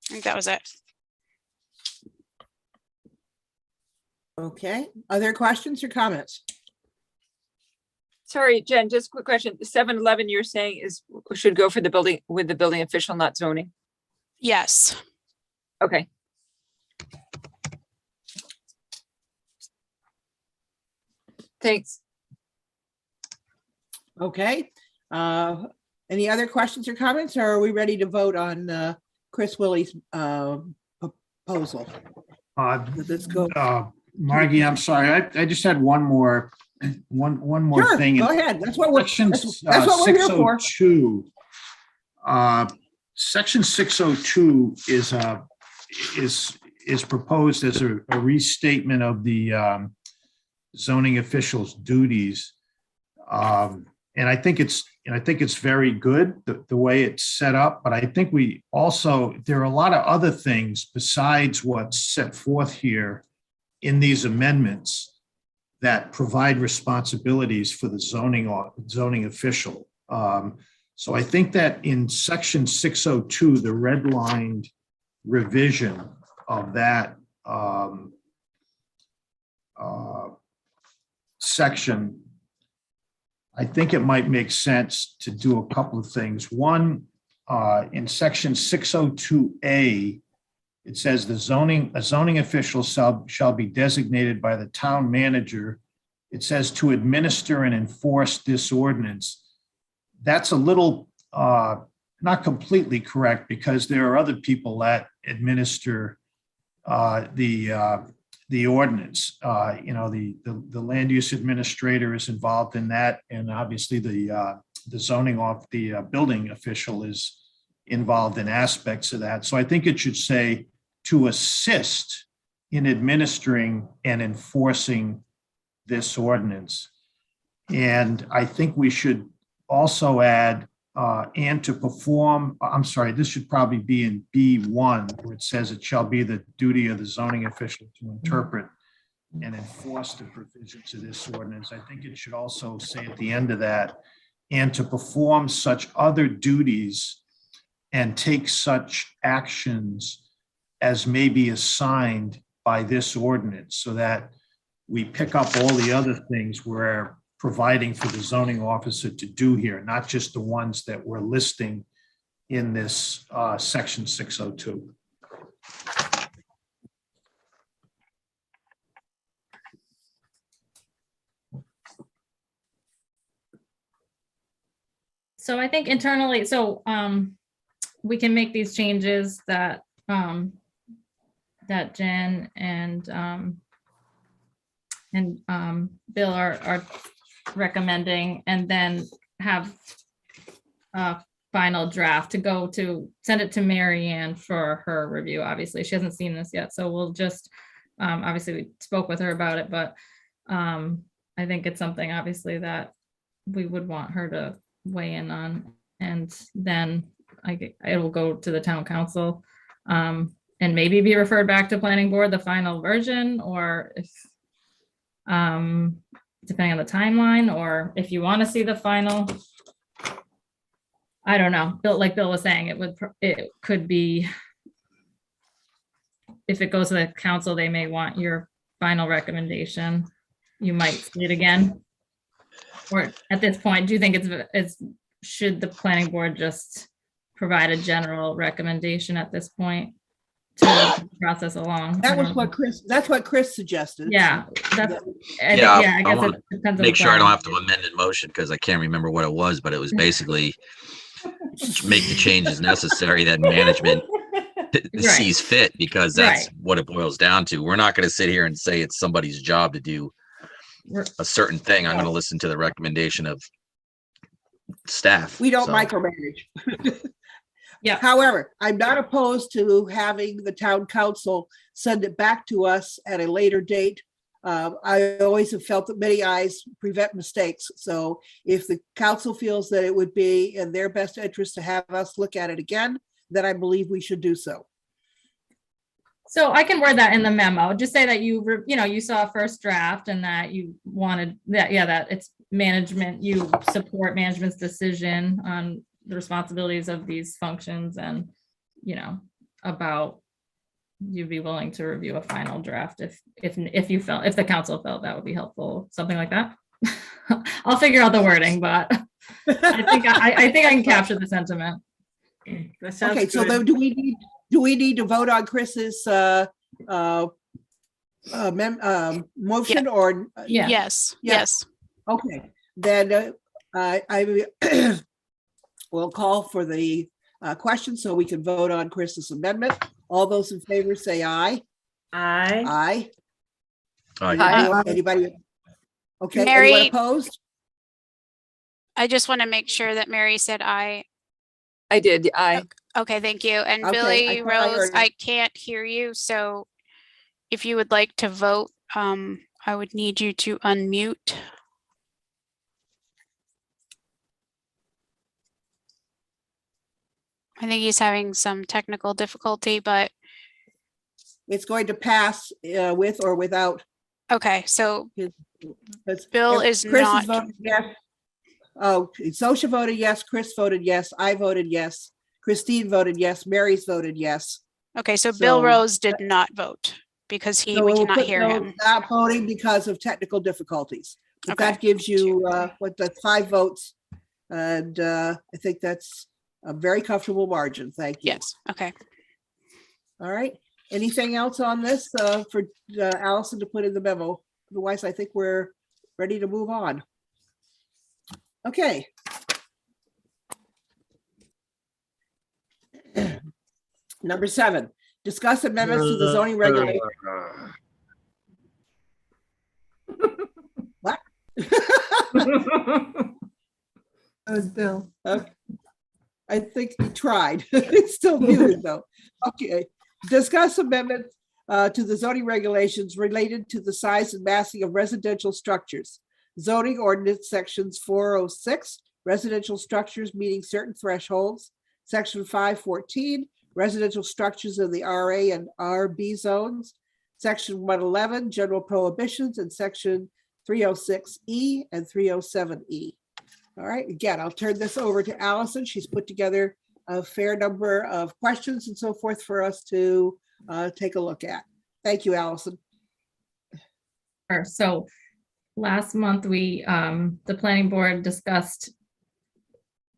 think that was it. Okay, other questions or comments? Sorry, Jen, just a quick question. 711 you're saying should go for the building, with the building official, not zoning? Yes. Okay. Thanks. Okay, any other questions or comments, or are we ready to vote on Chris Willie's proposal? Let's go. Margie, I'm sorry. I just had one more Sure, thing. go ahead. That's what we're, Section that's what we're here for. 602. Section 602 is proposed as a restatement of the zoning official's duties. And I think it's very good, the way it's set up, but I think there are a lot of other things besides what's set forth here in these amendments that provide responsibilities for the zoning official. So I think that in section 602, the redlined revision of that section, I think it might make sense to do a couple of things. One, in section 602A, it says a zoning official shall be designated by the town manager. It says to administer and enforce this ordinance. That's a little not completely correct, because there are other people that administer the ordinance. The land use administrator is involved in that, and obviously the building official is involved in aspects of that. So I think it should say to assist in administering and enforcing this ordinance. And I think we should also add and to perform, I'm sorry, this should probably be in B1, where it says it shall be the duty of the zoning official to interpret and enforce the provisions of this ordinance. I think it should also say at the end of that, and to perform such other duties and take such actions as may be assigned by this ordinance, so that we pick up all the other things we're providing for the zoning officer to do here, not just the ones that we're listing in this section 602. So I think internally, we can make these changes that that Jen and Bill are recommending, and then have a final draft to send it to Mary Ann for her review. Obviously, she hasn't seen this yet, so we'll just obviously we spoke with her about it, but I think it's something obviously that we would want her to weigh in on, and then it will go to the town council. And maybe be referred back to planning board, the final version, or if, depending on the timeline, or if you want to see the final. I don't know, Bill, like Bill was saying, it could be, if it goes to the council, they may want your final recommendation. You might see it again. Or at this point, do you think should the planning board just provide a general recommendation at this point to process along? That was that's what Chris suggested. Yeah, that's, Yeah, I I guess wanna it depends on. Make the sure I don't plan. have to amend the motion because I can't remember what it was, but it was basically make the changes necessary that management sees fit, because that's what it boils down to. We're not going to sit here and say it's somebody's job to do a certain thing. I'm going to listen to the recommendation of staff. We don't So, micromanage. Yeah. However, I'm not opposed to having the town council send it back to us at a later date. I always have felt that many eyes prevent mistakes. So if the council feels that it would be in their best interest to have us look at it again, then I believe we should do so. So I can word that in the memo, just say that you saw a first draft and that you wanted that, that it's management, you support management's decision on the responsibilities of these functions, and, about you'd be willing to review a final draft if the council felt that would be helpful, something like that. I'll figure out the wording, but I think I can capture the sentiment. That sounds Okay, so good. then do we need to vote on Chris's motion or? Yeah. Yes, Yeah. yes. Okay, then I will call for the question so we can vote on Chris's amendment. All those in favor say aye. Aye. Aye. Anybody? Okay, Mary- anyone opposed? I just want to make sure that Mary said aye. I did, aye. Okay, thank you. And Okay, I Billy thought I Rose, heard it. I can't hear you, so if you would like to vote, I would need you to unmute. I think he's having some technical difficulty, but It's going to pass with or without. okay, so It's- Bill if is Chris not, voted yes. Oh, Sosha voted yes, Chris voted yes, I voted yes, Christine voted yes, Mary's voted yes. okay, so Bill So- Rose did not vote because So we we'll cannot put hear no- him. Not voting because of technical difficulties. But Okay. that gives you, that's 5 votes. And I think that's a very comfortable margin. Thank you. Yes, okay. All right. Anything else on this for Allison to put in the memo? Otherwise, I think we're ready to move on. Okay. Number 7, discuss amendments to the zoning regulation. What? That was Bill. I think he tried. It's still muted though. Okay. Discuss amendments to the zoning regulations related to the size and massing of residential structures. Zoning ordinance sections 406, residential structures meeting certain thresholds. Section 514, residential structures in the RA and RB zones. Section 111, general prohibitions, and section 306E and 307E. All right, again, I'll turn this over to Allison. She's put together a fair number of questions and so forth for us to take a look at. Thank you, Allison. Sure. So last month, the planning board discussed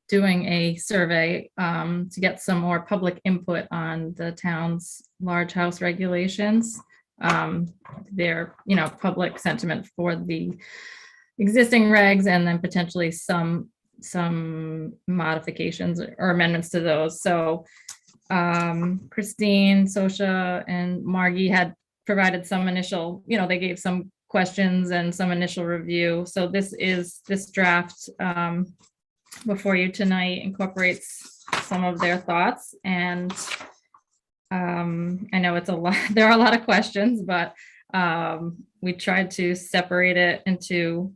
doing a survey to get some more public input on the town's large house regulations. Their, public sentiment for the existing regs, and then potentially some modifications or amendments to those. So Christine, Sosha, and Margie had provided some initial, they gave some questions and some initial review. So this draft before you tonight incorporates some of their thoughts. And I know it's a lot, there are a lot of questions, but we tried to separate it into,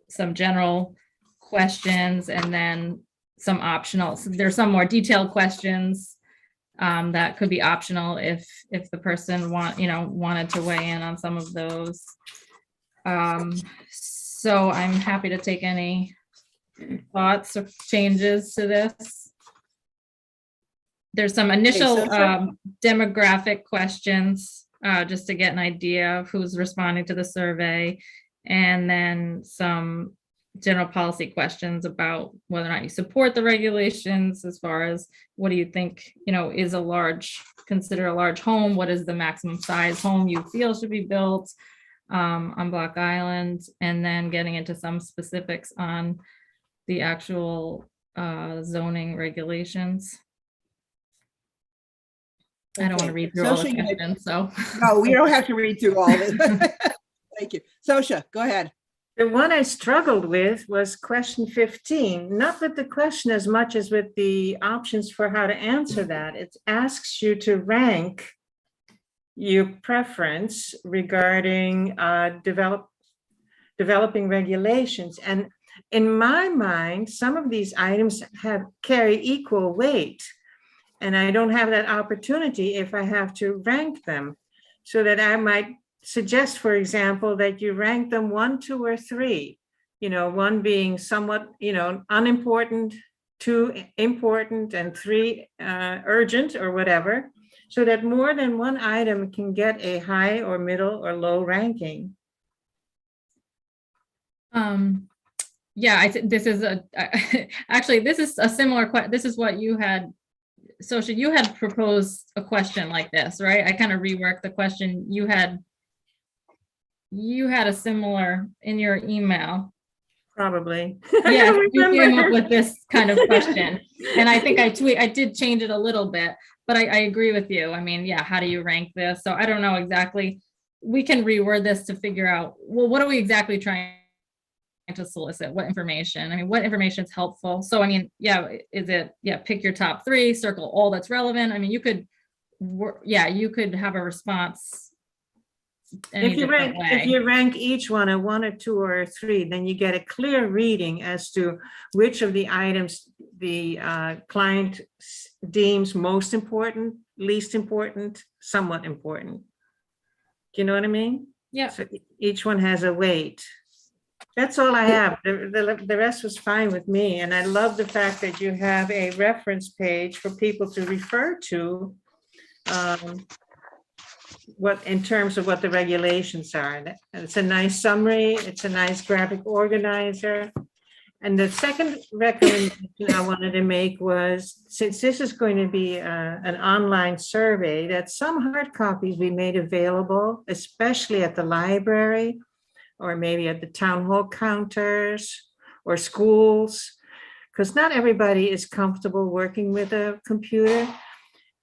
some general questions and then some optional, so there's some more detailed questions that could be optional if the person wanted to weigh in on some of those. So I'm happy to take any thoughts or changes to this. There's some initial Sasha? demographic questions, just to get an idea of who's responding to the survey. And then some general policy questions about whether or not you support the regulations, as far as what do you think, is consider a large home? What is the maximum size home you feel should be built on Block Island? And then getting into some specifics on the actual zoning regulations. I don't want to Okay. read through all the Sasha, you had- questions, so. No, we don't have to read through all of it. Thank you. Sasha, go ahead. The one I struggled with was question 15, not with the question as much as with the options for how to answer that. It asks you to rank your preference regarding developing regulations. And in my mind, some of these items carry equal weight. And I don't have that opportunity if I have to rank them. So that I might suggest, for example, that you rank them 1, 2, or 3, 1 being somewhat, unimportant, 2 important, and 3 urgent or whatever, so that more than one item can get a high or middle or low ranking. Yeah, I think this is actually, this is a similar this is what you had. So you had proposed a question like this, right? I kind of reworked the question. You had a similar in your email. Probably. Yeah, you came up with this kind of question. And I think I did change it a little bit, but I agree with you. I mean, yeah, how do you rank this? So I don't know exactly. We can reword this to figure out, well, what are we exactly trying to solicit? What information? I mean, what information is helpful? So, I mean, yeah, pick your top 3, circle all that's relevant. I mean, you could have a response any different way. If you rank each one a 1 or 2 or 3, then you get a clear reading as to which of the items the client deems most important, least important, somewhat important. Do you know what I mean? Yeah. So each one has a weight. That's all I have. The rest was fine with me. And I love the fact that you have a reference page for people to refer to in terms of what the regulations are. And it's a nice summary. It's a nice graphic organizer. And the second recommendation I wanted to make was, since this is going to be an online survey, that some hard copies be made available, especially at the library, or maybe at the town hall counters or schools, because not everybody is comfortable working with a computer.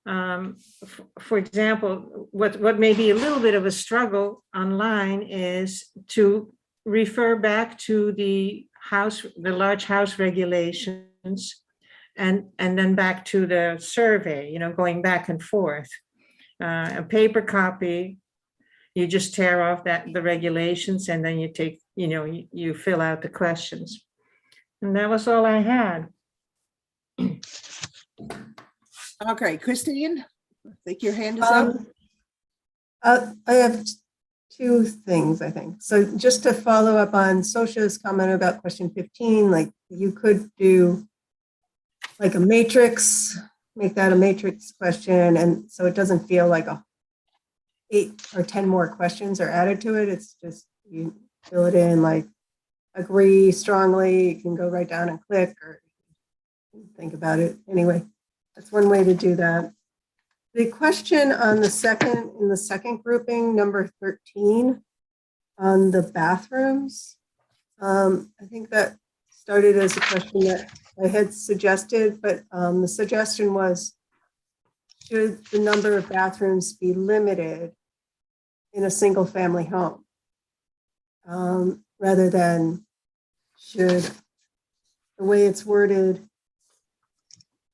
For example, what may be a little bit of a struggle online is to refer back to the large house regulations, and then back to the survey, going back and forth. A paper copy, you just tear off the regulations, and then you take, you fill out the questions. And that was all I had. Okay, Christine, I think your hand is up. I have 2 things, I think. So just to follow up on Sosha's comment about question 15, like you could do like a matrix, make that a matrix question. And so it doesn't feel like 8 or 10 more questions are added to it. It's just, you fill it in, like agree strongly, you can go right down and click or think about it. Anyway, that's one way to do that. The question on the second grouping, number 13, on the bathrooms, I think that started as a question that I had suggested, but the suggestion was, should the number of bathrooms be limited in a single family home? Rather than should, the way it's worded,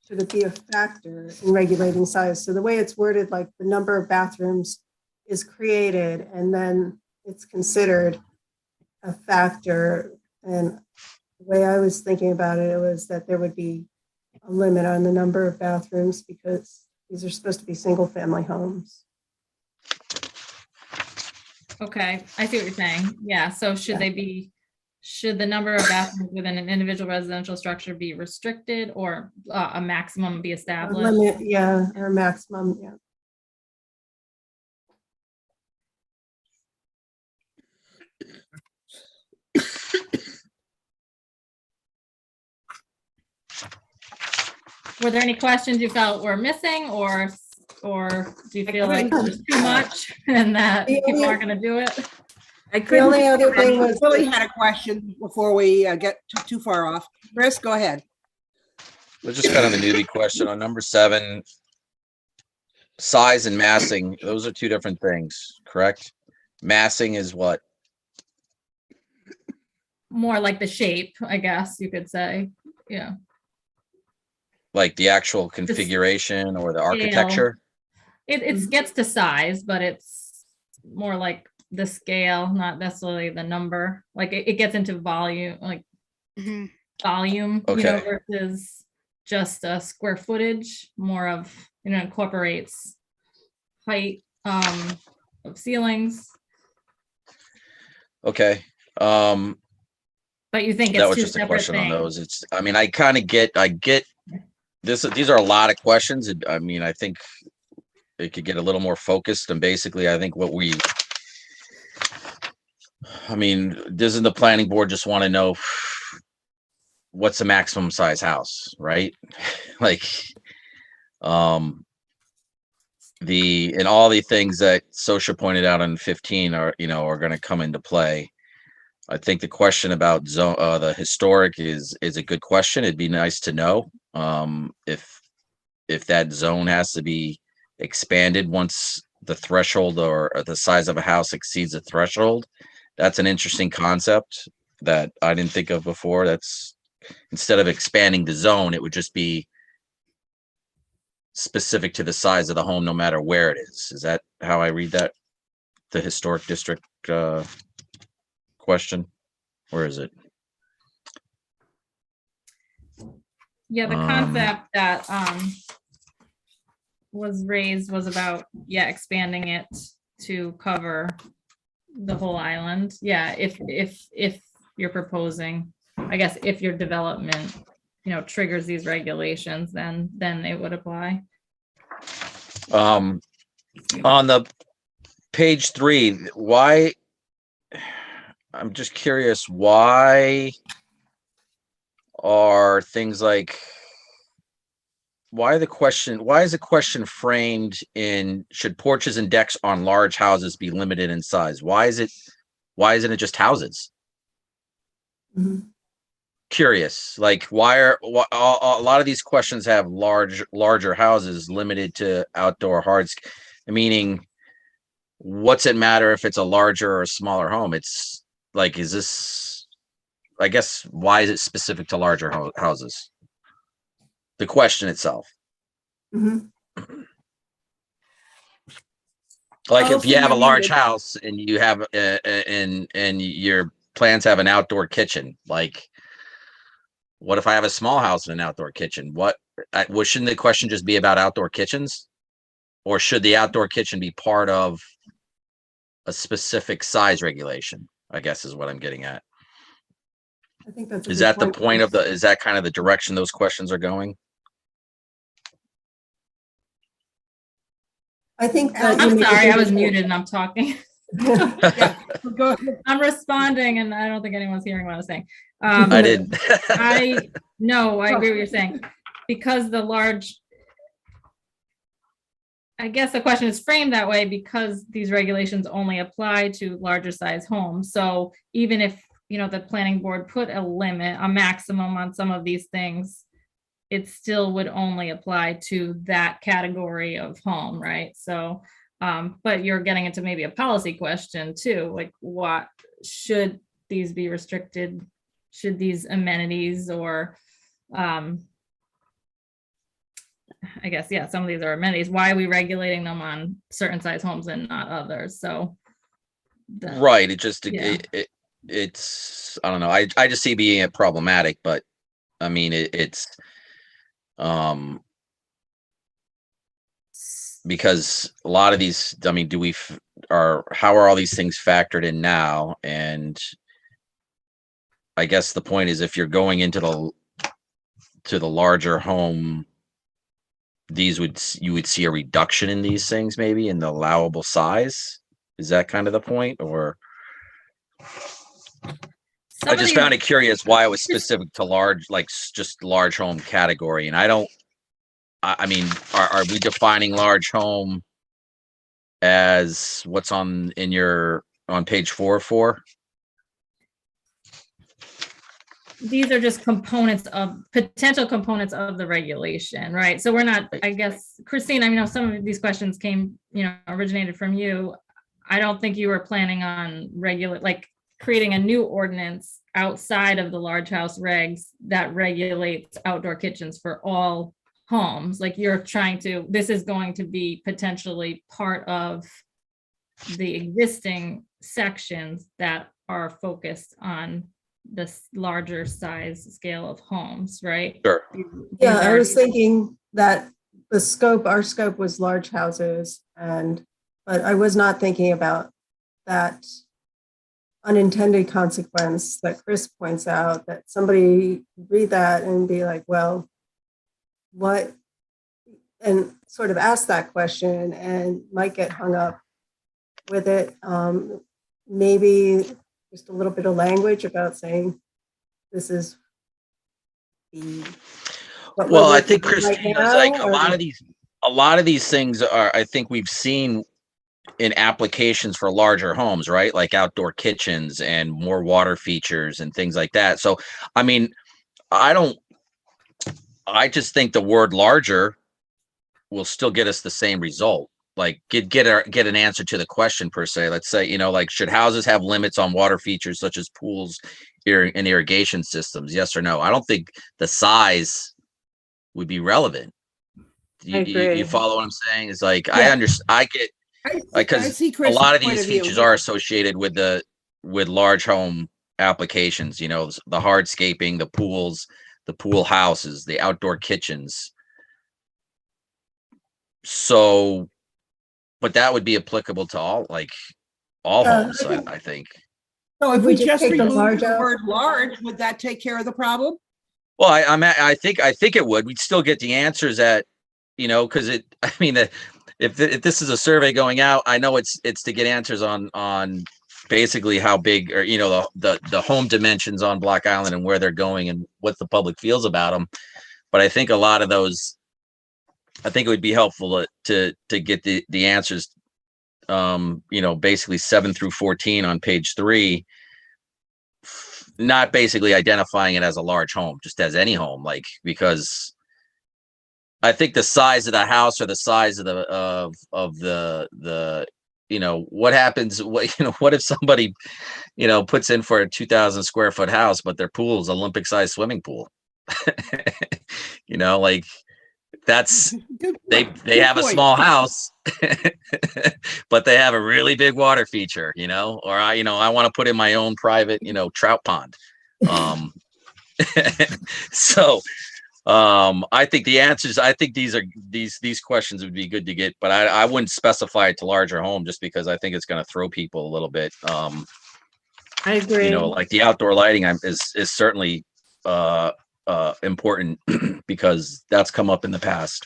should it be a factor in regulating size? So the way it's worded, like the number of bathrooms is created and then it's considered a factor. And the way I was thinking about it, it was that there would be a limit on the number of bathrooms because these are supposed to be single-family homes. Okay, I see what you're saying. Yeah, so should they be, should the number of bathrooms within an individual residential structure be restricted or a maximum be A established? limit, yeah, or maximum, yeah. Were there any questions you felt were missing or do you feel like there's too much and that people aren't gonna do it? I The couldn't, only other thing was, Willie had a question before we get too far off. Chris, go ahead. It's just kind of a newbie question on number 7. Size and massing, those are two different things, correct? Massing is what? More like the shape, I guess you could say. Yeah. Like the actual configuration or the architecture? It gets to size, but it's more like the scale, not necessarily the number. Like it gets into volume, like Mhm. volume, Okay. versus just a square footage, more of, incorporates height of ceilings. Okay. But you think That it's was two just a separate question on things? those. It's, I mean, I get this, these are a lot of questions. I mean, I think it could get a little more focused and basically I think doesn't the planning board just want to know what's the maximum size house, right? Like, and all the things that Sosha pointed out in 15 are going to come into play. I think the question about the historic is a good question. It'd be nice to know if that zone has to be expanded once the threshold or the size of a house exceeds a threshold. That's an interesting concept that I didn't think of before. That's, instead of expanding the zone, it would just be specific to the size of the home, no matter where it is. Is that how I read that? The historic district question? Where is it? Yeah, the concept that was raised was about, expanding it to cover the whole island. Yeah, if you're proposing, I guess if your development, triggers these regulations, then it would apply. On the page 3, why? I'm just curious, why are things like, why is the question framed in, should porches and decks on large houses be limited in size? Why isn't it just houses? Mhm. Curious, like why a lot of these questions have larger houses limited to outdoor meaning, what's it matter if it's a larger or a smaller home? It's like, is this, I guess, why is it specific to larger houses? The question itself. Mhm. Like if Also, you have a you large would- house and you have and your plans have an outdoor kitchen, like what if I have a small house and an outdoor kitchen? Shouldn't the question just be about outdoor kitchens? Or should the outdoor kitchen be part of a specific size regulation? I guess is what I'm getting at. I think that's. a Is good that the point of is that kind of the direction those questions are going? I think that. I'm sorry, I was muted and I'm talking. Yeah, go ahead. I'm responding and I don't think anyone's hearing what I'm saying. I didn't. I agree what you're saying, because I guess the question is framed that way because these regulations only apply to larger size homes. So even if, the planning board put a limit, a maximum on some of these things, it still would only apply to that category of home, right? So, but you're getting into maybe a policy question too, like what should these be restricted? Should these amenities or, I guess, some of these are amenities. Why are we regulating them on certain size homes and not others? So. Right. It just, Yeah. it's, I don't know. I just see being problematic, but I mean, it's, Because a lot of these, I mean, how are all these things factored in now? And I guess the point is, if you're going into the larger home, you would see a reduction in these things, maybe in the allowable size. Is that kind of the point? Or I just found it curious why it was specific to large, like just large home category. And I mean, are we defining large home as what's on page 404? These are just potential components of the regulation, right? So we're not, I guess, Christine, I know some of these questions originated from you. I don't think you were planning on creating a new ordinance outside of the large house regs that regulates outdoor kitchens for all homes. Like this is going to be potentially part of the existing sections that are focused on this larger size scale of homes, right? Sure. Yeah, I was thinking that our scope was large houses, but I was not thinking about that unintended consequence that Chris points out, that somebody read that and be like, well, what, and sort of ask that question and might get hung up with it. Maybe just a little bit of language about saying this is well, I think Christina's like a lot of these things are, I think we've seen in applications for larger homes, right? Like outdoor kitchens and more water features and things like that. So, I mean, I just think the word larger will still get us the same result. Like get an answer to the question per se. Let's say, like, should houses have limits on water features such as pools and irrigation systems? Yes or no? I don't think the size would be relevant. You follow what I'm saying? It's like, Yeah. I get, because a lot of these features are associated with large home applications, the hardscaping, the pools, the pool houses, the outdoor kitchens. So, but that would be applicable to all homes, I think. So if we we just just take the remove large the out? word large, would that take care of the problem? Well, I think it would. We'd still get the answers because if this is a survey going out, I know it's to get answers on basically how big, or the home dimensions on Block Island and where they're going and what the public feels about them. But I think a lot of those, I think it would be helpful to get the answers, basically 7 through 14 on page 3, not basically identifying it as a large home, just as any home, because I think the size of the house or the size of the what happens, what if somebody, puts in for a 2,000 square foot house, but their pool is Olympic sized swimming pool, that's, they have a small house, but they have a really big water feature, or I want to put in my own private, trout pond. So, I think the answers, I think these questions would be good to get, but I wouldn't specify it to larger home just because I think it's going to throw people a little bit. I agree. Like the outdoor lighting is certainly, important because that's come up in the past.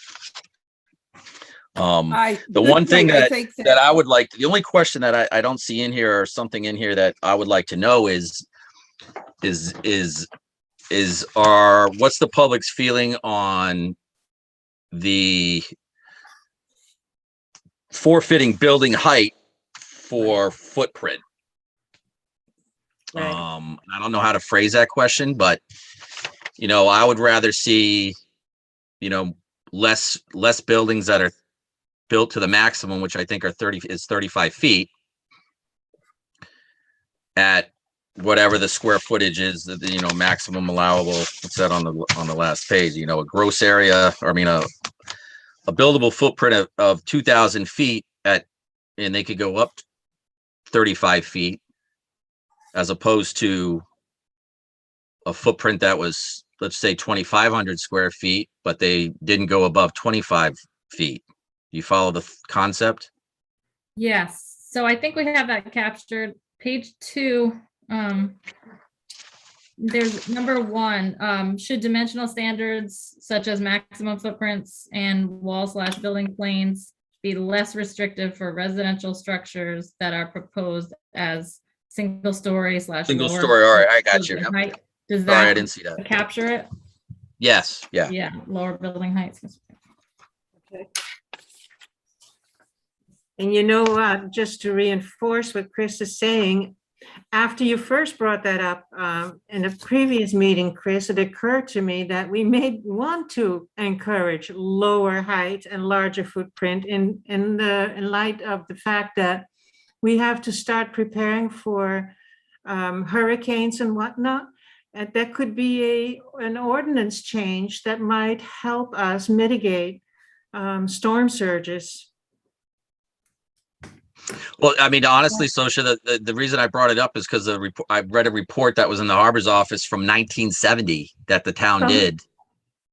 The one thing that I would like, the only question that I don't see in here, or something in here that I would like to know is what's the public's feeling on the forfeiting building height for footprint? Right. I don't know how to phrase that question, but I would rather see, less buildings that are built to the maximum, which I think is 35 feet, at whatever the square footage is, maximum allowable. What's that on the last page? A gross area, or a buildable footprint of 2,000 feet and they could go up 35 feet, as opposed to a footprint that was let's say 2,500 square feet, but they didn't go above 25 feet. You follow the concept? Yes, so I think we have that captured. Page 2, there's number 1, should dimensional standards such as maximum footprints and wall/building planes be less restrictive for residential structures that are proposed as single story / Single story, all right, I got you. building height? Does Sorry, I that didn't see that. capture it? Yes, yeah. Yeah, lower building heights. And you know what, just to reinforce what Chris is saying, after you first brought that up in a previous meeting, Chris, it occurred to me that we may want to encourage lower height and larger footprint in light of the fact that we have to start preparing for hurricanes and whatnot. And that could be an ordinance change that might help us mitigate storm surges. Well, I mean, honestly, Sosha, the reason I brought it up is because I read a report that was in the Harbor's office from 1970 that the town did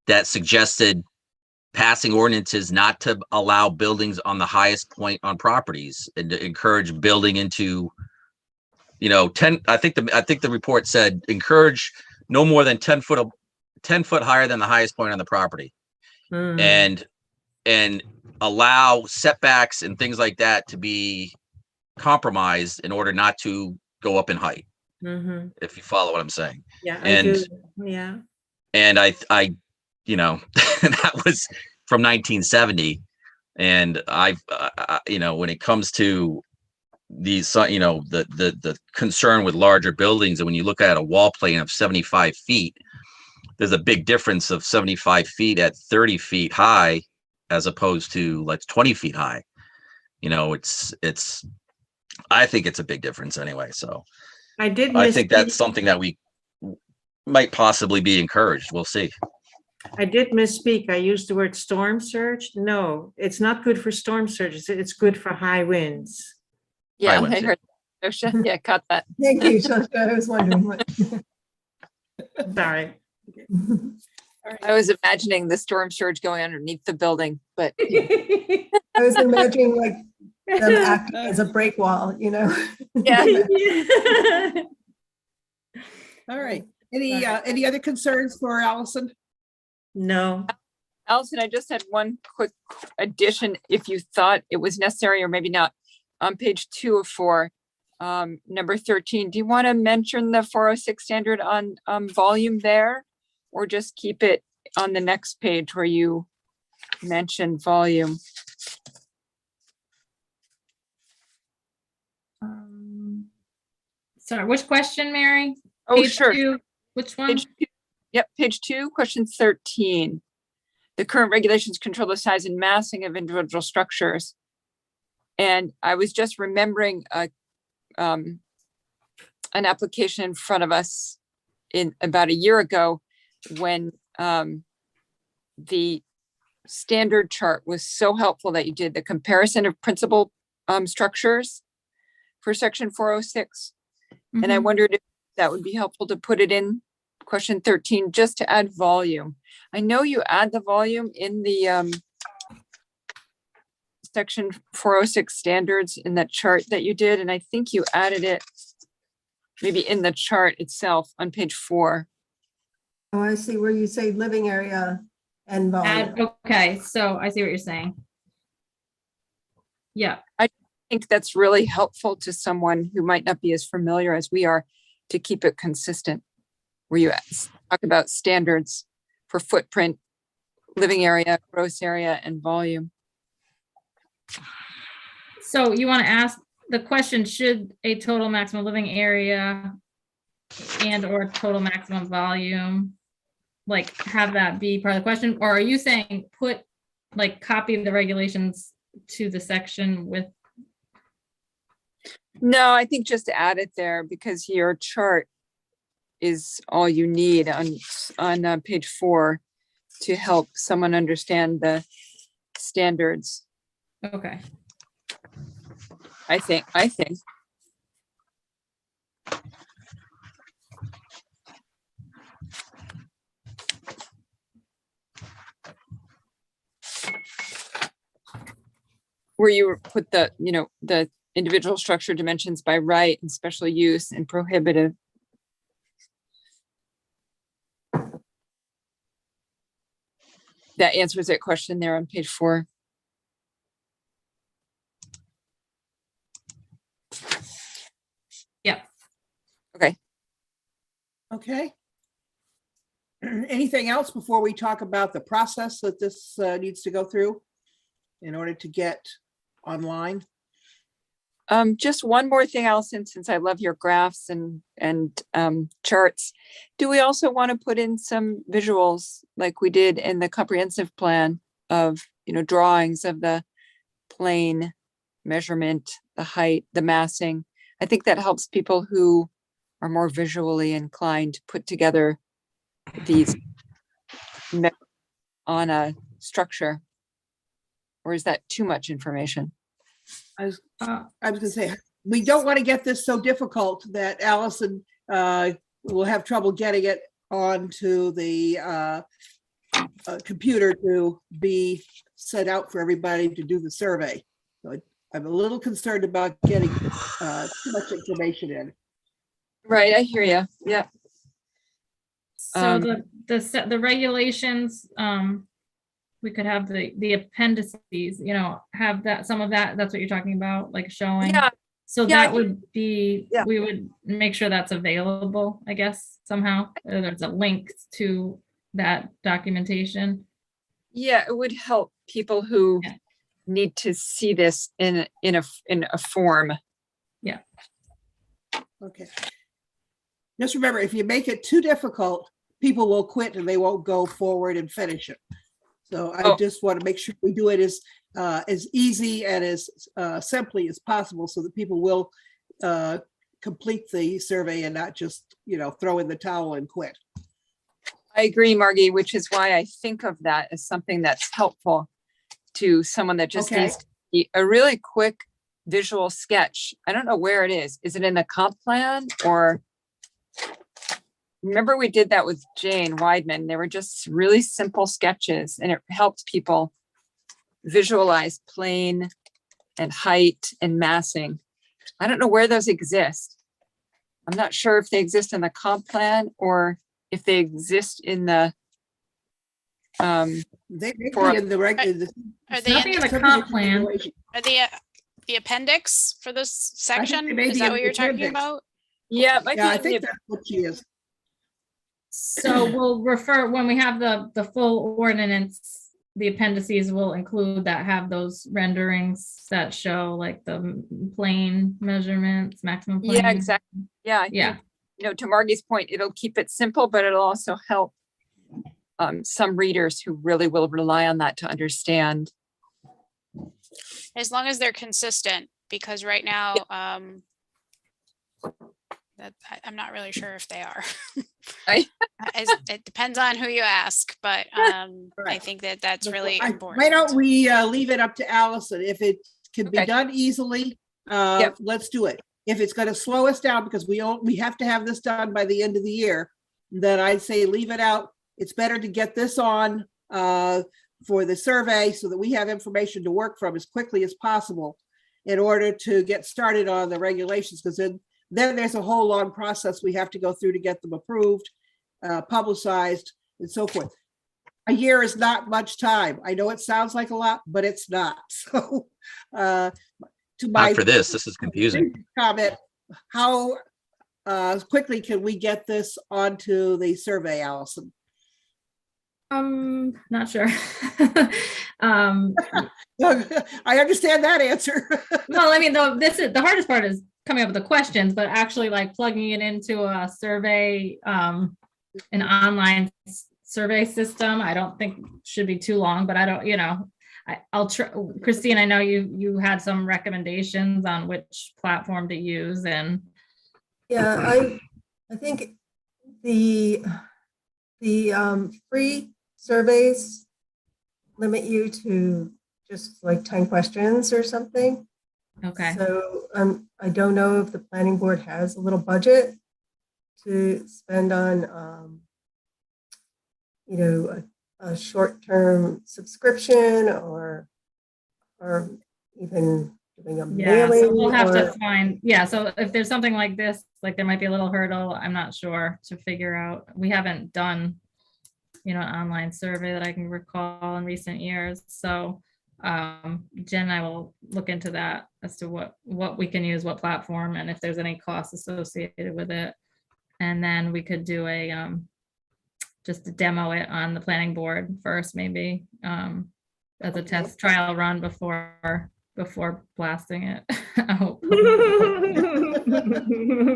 that suggested passing ordinances not to allow buildings on the highest point on properties and to encourage building into, 10. I think the report said encourage no more than 10 foot higher than the highest point on the property, and allow setbacks and things like that to be compromised in order not to go up in height. If you follow what I'm saying. Yeah, And- I do. Yeah. And I that was from 1970. And when it comes to these, the concern with larger buildings, and when you look at a wall plane of 75 feet, there's a big difference of 75 feet at 30 feet high, as opposed to like 20 feet high. I think it's a big difference anyway. So I did. I think that's something that we might possibly be encouraged. We'll see. I did misspeak. I used the word storm surge. No, it's not good for storm surges. It's good for high winds. Yeah, went I to- heard. Osha, yeah, got that. Thank you, Shosha. I was wondering what. Sorry. I was imagining the storm surge going underneath the building, but I was imagining like them acting as a break wall, yeah. All right. Any other concerns for Allison? No. Allison, I just had one quick addition, if you thought it was necessary or maybe not. On page 2 of 4, number 13, do you want to mention the 406 standard on volume there? Or just keep it on the next page where you mention volume? Sorry, which question, Mary? Oh, Page sure. 2, which one? Page 2. Yep, page 2, question 13. The current regulations control the size and massing of individual structures. And I was just remembering an application in front of us in about a year ago when the standard chart was so helpful that you did the comparison of principal structures for section 406. And I Mhm. wondered if that would be helpful to put it in question 13, just to add volume. I know you add the volume in the section 406 standards in that chart that you did, and I think you added it maybe in the chart itself on page 4. Oh, I see where you say living area and volume. Okay, so I see what you're saying. Yeah, I think that's really helpful to someone who might not be as familiar as we are to keep it consistent, where you talk about standards for footprint, living area, gross area, and volume. so you want to ask the question, should a total maximum living area and or total maximum volume, like have that be part of the question? Or are you saying copy the regulations to the section with? No, I think just add it there because your chart is all you need on page 4 to help someone understand the standards. Okay, I think. where you put the, the individual structure dimensions by right and special use and prohibitive. That answers that question there on page 4. Yep. Okay. Okay. Anything else before we talk about the process that this needs to go through in order to get online? Just one more thing, Allison, since I love your graphs and charts. Do we also want to put in some visuals like we did in the comprehensive plan of, drawings of the plane measurement, the height, the massing? I think that helps people who are more visually inclined to put together these on a structure. Or is that too much information? I was gonna say, we don't want to get this so difficult that Allison will have trouble getting it onto the computer to be set out for everybody to do the survey. So I'm a little concerned about getting too much information in. Right, I hear you. Yeah. So the regulations, we could have the appendices, have that, some of that, that's what you're talking about, like showing. Yeah. So Yeah, that would be, Yeah. we would make sure that's available, I guess, somehow. There's a link to that documentation. Yeah, it would help people who Yeah. need to see this in a form. Okay. Just remember, if you make it too difficult, people will quit and they won't go forward and finish it. So I Oh. just want to make sure we do it as easy and as simply as possible so that people will complete the survey and not just, throw in the towel and quit. I agree, Margie, which is why I think of that as something that's helpful to someone that just Okay. needs to see a really quick visual sketch. I don't know where it is. Is it in the comp plan or? Remember we did that with Jane Weidman. They were just really simple sketches and it helped people visualize plane and height and massing. I don't know where those exist. I'm not sure if they exist in the comp plan or if they exist in the They may For- be in the regular. Are they Nothing in in the comp plan. Are the appendix for this they section? may Is be that in what the you're talking appendix. about? yeah, it might Yeah, I be in think the- that's what she is. So we'll refer, when we have the full ordinance, the appendices will include that, have those renderings that show like the plane measurements, maximum plane. yeah, exactly. Yeah, I Yeah. think, to Margie's point, it'll keep it simple, but it'll also help some readers who really will rely on that to understand. As long as they're consistent, because right now, I'm not really sure if they are. I- It depends on who you ask, but I Right. think that's really important. Why don't we leave it up to Allison? If it can be Okay. done easily, Yep. let's do it. If it's going to slow us down because we have to have this done by the end of the year, then I'd say leave it out. It's better to get this on for the survey so that we have information to work from as quickly as possible in order to get started on the regulations, because then there's a whole long process we have to go through to get them approved, publicized, and so forth. A year is not much time. I know it sounds like a lot, but it's not. So to my Not for this. This is confusing. comment, how quickly can we get this onto the survey, Allison? Not sure. I understand that answer. Well, I mean, the hardest part is coming up with the questions, but actually like plugging it into a survey, an online survey system, I don't think should be too long, but I don't, I'll try. Christine, I know you had some recommendations on which platform to use and. Yeah, I think the free surveys limit you to just like 10 questions or something. Okay. So I don't know if the planning board has a little budget to spend on, a short-term subscription or even doing a Yeah, so mailing we'll have to or, find, yeah, so if there's something like this, like there might be a little hurdle, I'm not sure to figure out. We haven't done, an online survey that I can recall in recent years, so Jen and I will look into that as to what we can use, what platform, and if there's any costs associated with it. And then we could do just to demo it on the planning board first, maybe, as a test trial run before blasting it out. I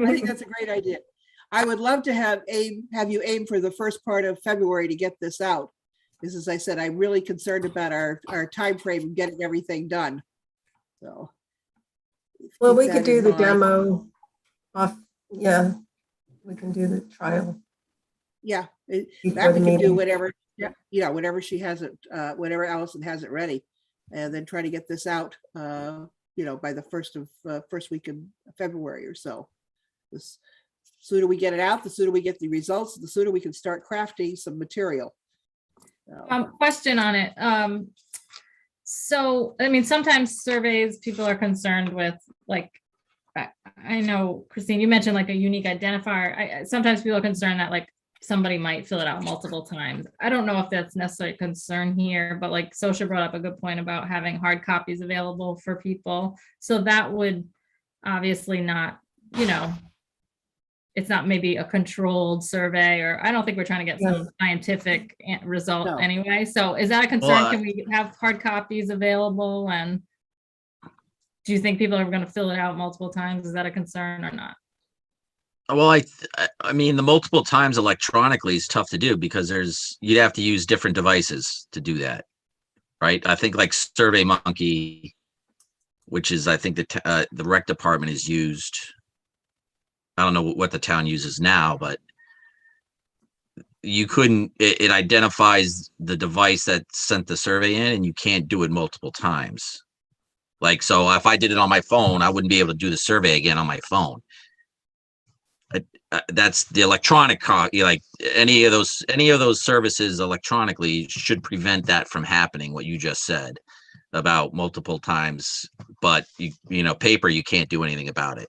think that's a great idea. I would love to have you aim for the first part of February to get this out. Because as I said, I'm really concerned about our time frame and getting everything done. So. well, keep we that could do in the mind. demo off, yeah, we can do the trial. Yeah, before that we the can do meeting. whatever, whenever she has it, whenever Allison has it ready. And then try to get this out, by the first week in February or so. This sooner we get it out, the sooner we get the results, the sooner we can start crafting some material. So, Question on it. So, I mean, sometimes surveys, people are concerned with, like, I know, Christine, you mentioned like a unique identifier. Sometimes people are concerned that like somebody might fill it out multiple times. I don't know if that's necessarily a concern here, but like Sosha brought up a good point about having hard copies available for people. So that would obviously not, it's not maybe a controlled survey, or I don't think we're trying to get some scientific result No. anyway. So is that a concern? Well, Can we have hard copies available? And do you think people are going to fill it out multiple times? Is that a concern or not? Well, I mean, the multiple times electronically is tough to do because you'd have to use different devices to do that, right? I think like SurveyMonkey, which is, I think the rec department is used. I don't know what the town uses now, but you couldn't, it identifies the device that sent the survey in and you can't do it multiple times. Like, so if I did it on my phone, I wouldn't be able to do the survey again on my phone. That's the electronic copy, like any of those services electronically should prevent that from happening, what you just said about multiple times, but paper, you can't do anything about it.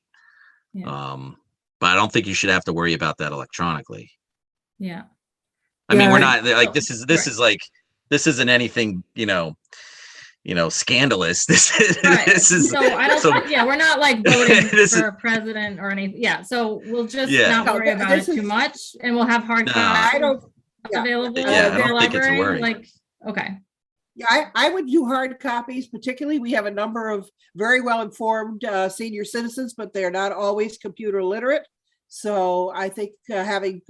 Yeah. But I don't think you should have to worry about that electronically. Yeah. I mean, Yeah, we're not like, this right. is like, this isn't anything, scandalous. Right. This is, So I don't, so- we're not like voting This for a president or anything. Yeah, so we'll just Yeah. not No, worry about it this is- too much, and we'll have hard No. copies I don't, yeah. available Yeah, at I the don't think it's a library. worry. Like, okay, yeah, I would do hard copies, particularly we have a number of very well-informed senior citizens, but they're not always computer literate. So I think having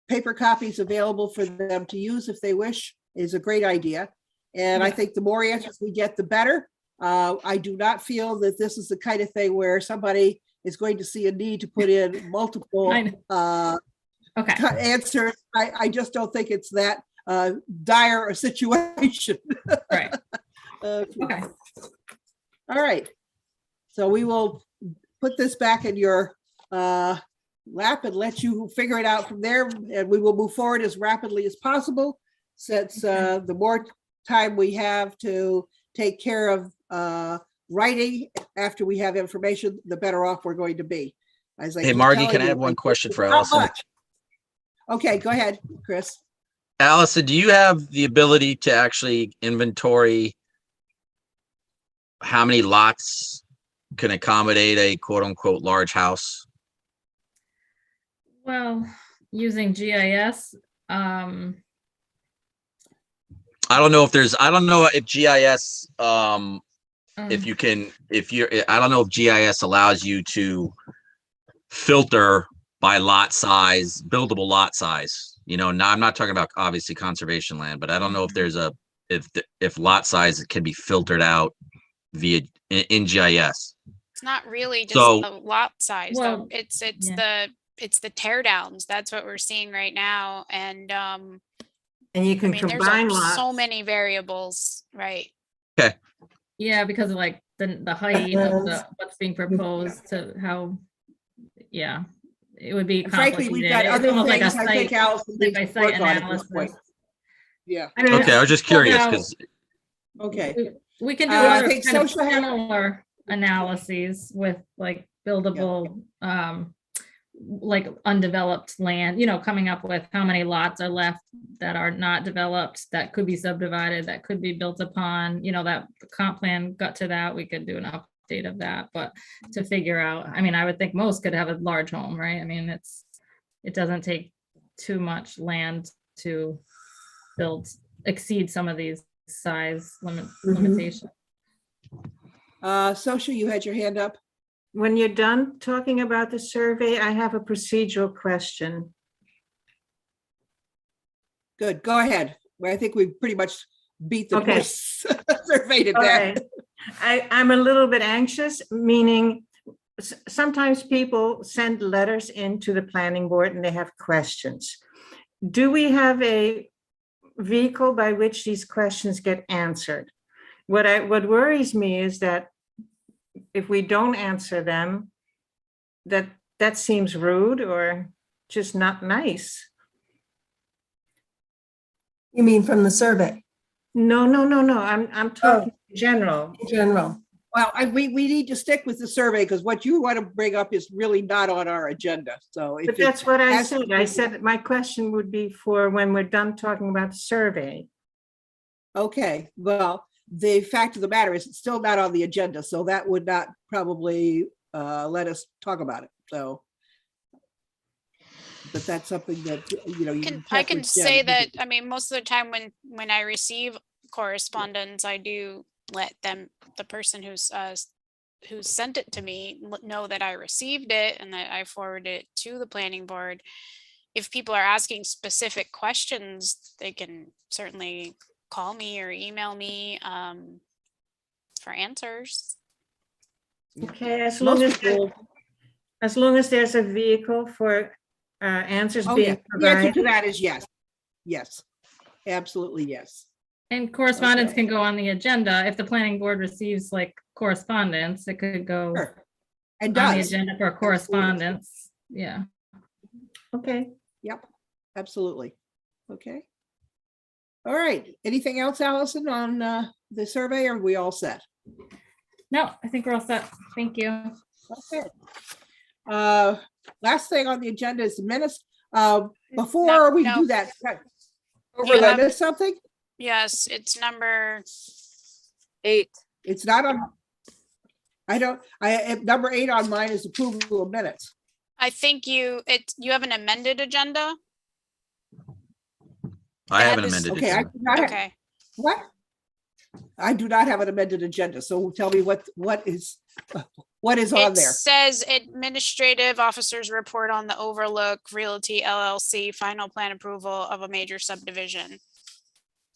paper copies available for them to use if they wish is a great idea. And I Yeah. think the more answers we get, the better. I do not feel that this is the kind of thing where somebody is going to see a need to put in multiple I know. Okay, answers. I just don't think it's that dire a situation. right, Okay. okay. All right. So we will put this back in your lap and let you figure it out from there. And we will move forward as rapidly as possible, since the more time we have to take care of writing after we have information, the better off we're going to be. As I Hey, keep Margie, telling can I you, have one question for not Allison? much. Okay, go ahead, Chris. Allison, do you have the ability to actually inventory how many lots can accommodate a quote unquote large house? Well, using GIS, I don't know if GIS, I don't know if GIS allows you to filter by lot size, buildable lot size. Now I'm not talking about obviously conservation land, but I don't know if there's if lot size can be filtered out via in GIS. It's not really just So- the lot size, Well, though. It's yeah. the tear downs. That's what we're seeing right now. And And you I can mean, there's combine lots. so many variables, right? yeah, because of like the height of what's being proposed to how, yeah, it would be And frankly, we've got complicated. It's other almost like a things I think site, Allison needs to site-by-site work on at this point. analysis. Yeah, I mean, Okay, I was just pulled curious out- because okay. We could do I other think kind of social have- similar analyses with like buildable, like undeveloped land, coming up with how many lots are left that are not developed, that could be subdivided, that could be built upon, that the comp plan got to that, we could do an update of that, but to figure out, I would think most could have a large home, right? It doesn't take too much land to exceed some of these size limitations. Social, you had your hand up. When you're done talking about the survey, I have a procedural question. Good, go ahead. Well, I think we pretty much beat the Okay. horse survey to death. Okay. I'm a little bit anxious, meaning sometimes people send letters into the planning board and they have questions. Do we have a vehicle by which these questions get answered? What worries me is that if we don't answer them, that seems rude or just not nice. You mean from the survey No. I'm talking in general. in general? Well, we need to stick with the survey because what you want to bring up is really not on our agenda. So if But it that's what I has to said. be- I said that my question would be for when we're done talking about the survey. Okay, well, the fact of the matter is it's still not on the agenda, so that would not probably let us talk about it, so. But that's something that, you I check can with say Jen. that, most of the time when I receive correspondence, I do let the person who sent it to me know that I received it and that I forwarded it to the planning board. If people are asking specific questions, they can certainly call me or email me for answers. Okay, as Most long as, people- as long as there's a vehicle for answers Oh, yeah, being the answer to provided. that is yes. Yes, absolutely, yes. And correspondence Okay. can go on the agenda. If the planning board receives like correspondence, it could go Sure. And on the does, agenda for correspondence. Yeah. Okay, absolutely. Okay. All right, anything else, Allison, on the survey, or are we all set? No, I think we're all set. Thank you. Okay. Last thing on the agenda is the minutes. Before we no. do that, You did I have- miss something? Yes, it's number, 8. It's not on. Number 8 on mine is approval of minutes. I think you have an amended agenda. I Yeah, haven't this- amended Okay, I it. do not have, Okay, what? I do not have an amended agenda, so tell me what is on it there? says administrative officers report on the Overlook Realty LLC final plan approval of a major subdivision.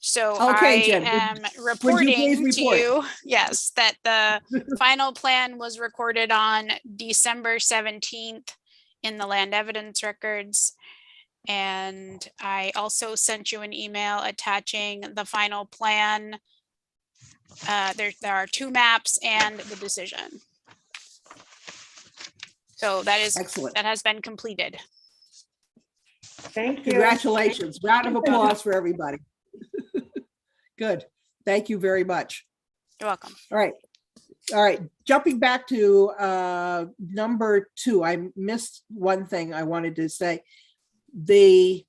So Okay, I Jen, am please reporting to report? you, yes, that the final plan was recorded on December 17th in the land evidence records. And I also sent you an email attaching the final plan. There are 2 maps and the decision. So Excellent. that has been completed. thank you. Congratulations. Round of applause for everybody. Good. Thank you very much. You're welcome. All right. All right. Jumping back to number 2, I missed one thing I wanted to say. The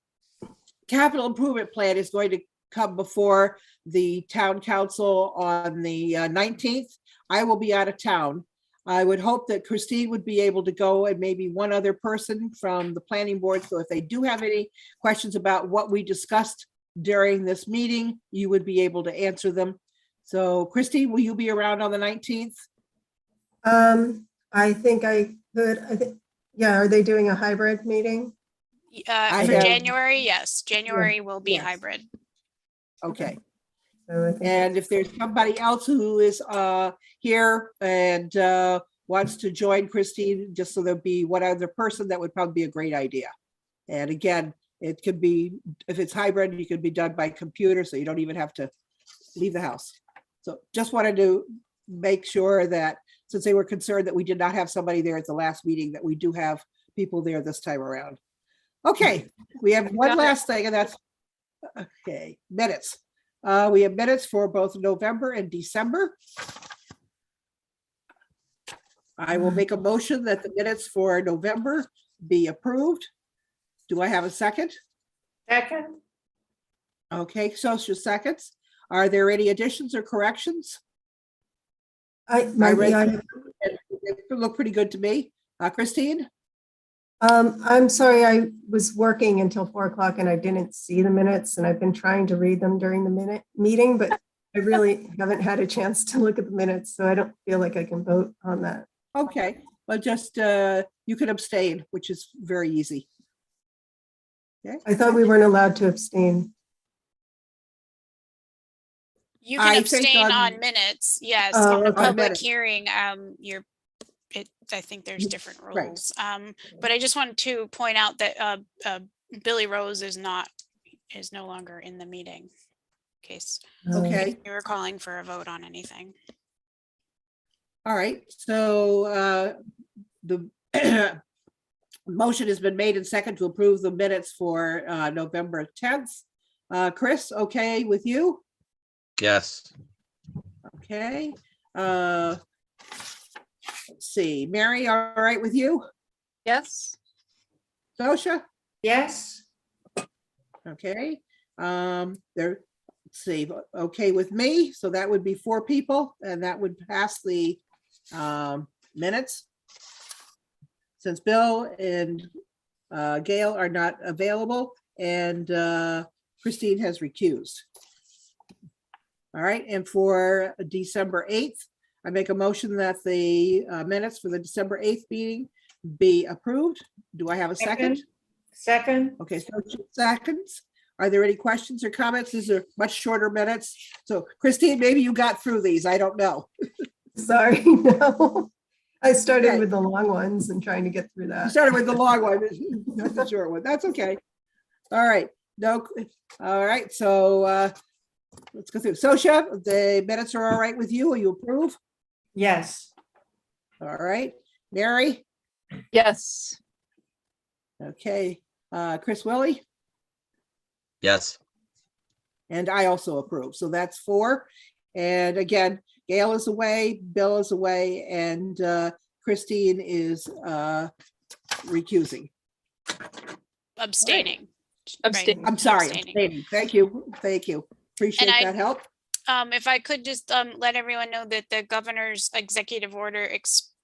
capital improvement plan is going to come before the town council on the 19th. I will be out of town. I would hope that Christine would be able to go and maybe one other person from the planning board. So if they do have any questions about what we discussed during this meeting, you would be able to answer them. So Christine, will you be around on the 19th? I think I could, yeah, are they doing a hybrid meeting? I For have- January, yes, January will be Yes. hybrid. Okay. So I think And if there's somebody else who is here and wants to join Christine, just so there'll be one other person, that would probably be a great idea. And again, it could be, if it's hybrid, you could be done by computer, so you don't even have to leave the house. So just wanted to make sure that, since they were concerned that we did not have somebody there at the last meeting, that we do have people there this time around. Okay, we have one Got it. last thing, and that's, okay, minutes. We have minutes for both November and December. I will make a motion that the minutes for November be approved. Do I have a second? Second, Okay, Socia seconds. Are there any additions or corrections? I read Maggie, They look pretty good to me. Christine? I'm sorry, I was working until 4 o'clock and I didn't see the minutes, and I've been trying to read them during the meeting, but I really haven't had a chance to look at the minutes, so I don't feel like I can vote on that. Okay, well, just, you can abstain, which is very easy. I thought we weren't allowed to abstain. You I can think abstain on- on minutes, yes. Oh, On a okay. public minutes. hearing, I think there's different Right. rules. But I just wanted to point out that Billy Rose is no longer in the meeting. In case Okay, you were calling for a vote on anything. all right, so the motion has been made and second to approve the minutes for November 10th. Chris, okay with you? Yes. Okay. Let's see, Mary, all right with you? Yes, Sosha? yes, Okay. Let's see, okay with me, so that would be 4 people, and that would pass the minutes. Since Bill and Gail are not available, and Christine has recused. All right, and for December 8th, I make a motion that the minutes for the December 8th meeting be approved. Do I have a second? second, Okay, so 2 seconds. Are there any questions or comments? These are much shorter minutes. So Christine, maybe you got through these. I don't know. Sorry, no. I started Okay. with the long ones and trying to get through You that. started with the long one, not the short one. That's okay. All right, no, all right, so let's go through. Sosha, the minutes are all right with you? Will you approve? yes, All right, Mary? yes, Okay, Chris Willie? Yes. And I also approve. So that's 4. And again, Gail is away, Bill is away, and Christine is recusing. Abstaining. Abstain. I'm sorry. Abstaining. abstaining. Thank you. Thank you. Appreciate I- that help. If I could just let everyone know that the governor's executive order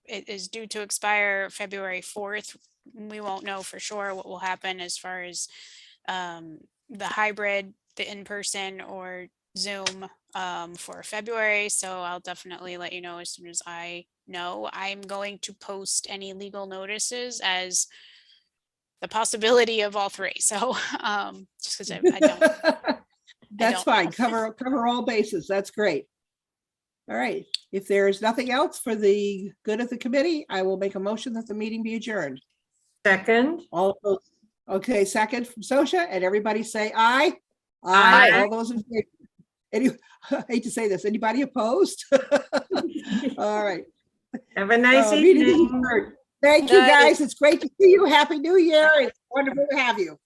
is due to expire February 4th. We won't know for sure what will happen as far as the hybrid, the in-person or Zoom for February. So I'll definitely let you know as soon as I know. I'm going to post any legal notices as the possibility of all 3. So just because I don't. That's don't fine. know. Cover all bases. That's great. All right. If there's nothing else for the good of the committee, I will make a motion that the meeting be adjourned. second, All of those, okay, second from Sosha, and everybody say aye. Aye. All those in favor. I hate to say this, anybody opposed? All right. have a nice Meeting is evening. adjourned. Thank you, Night. guys. It's great to see you. Happy New Year. It's wonderful to have you.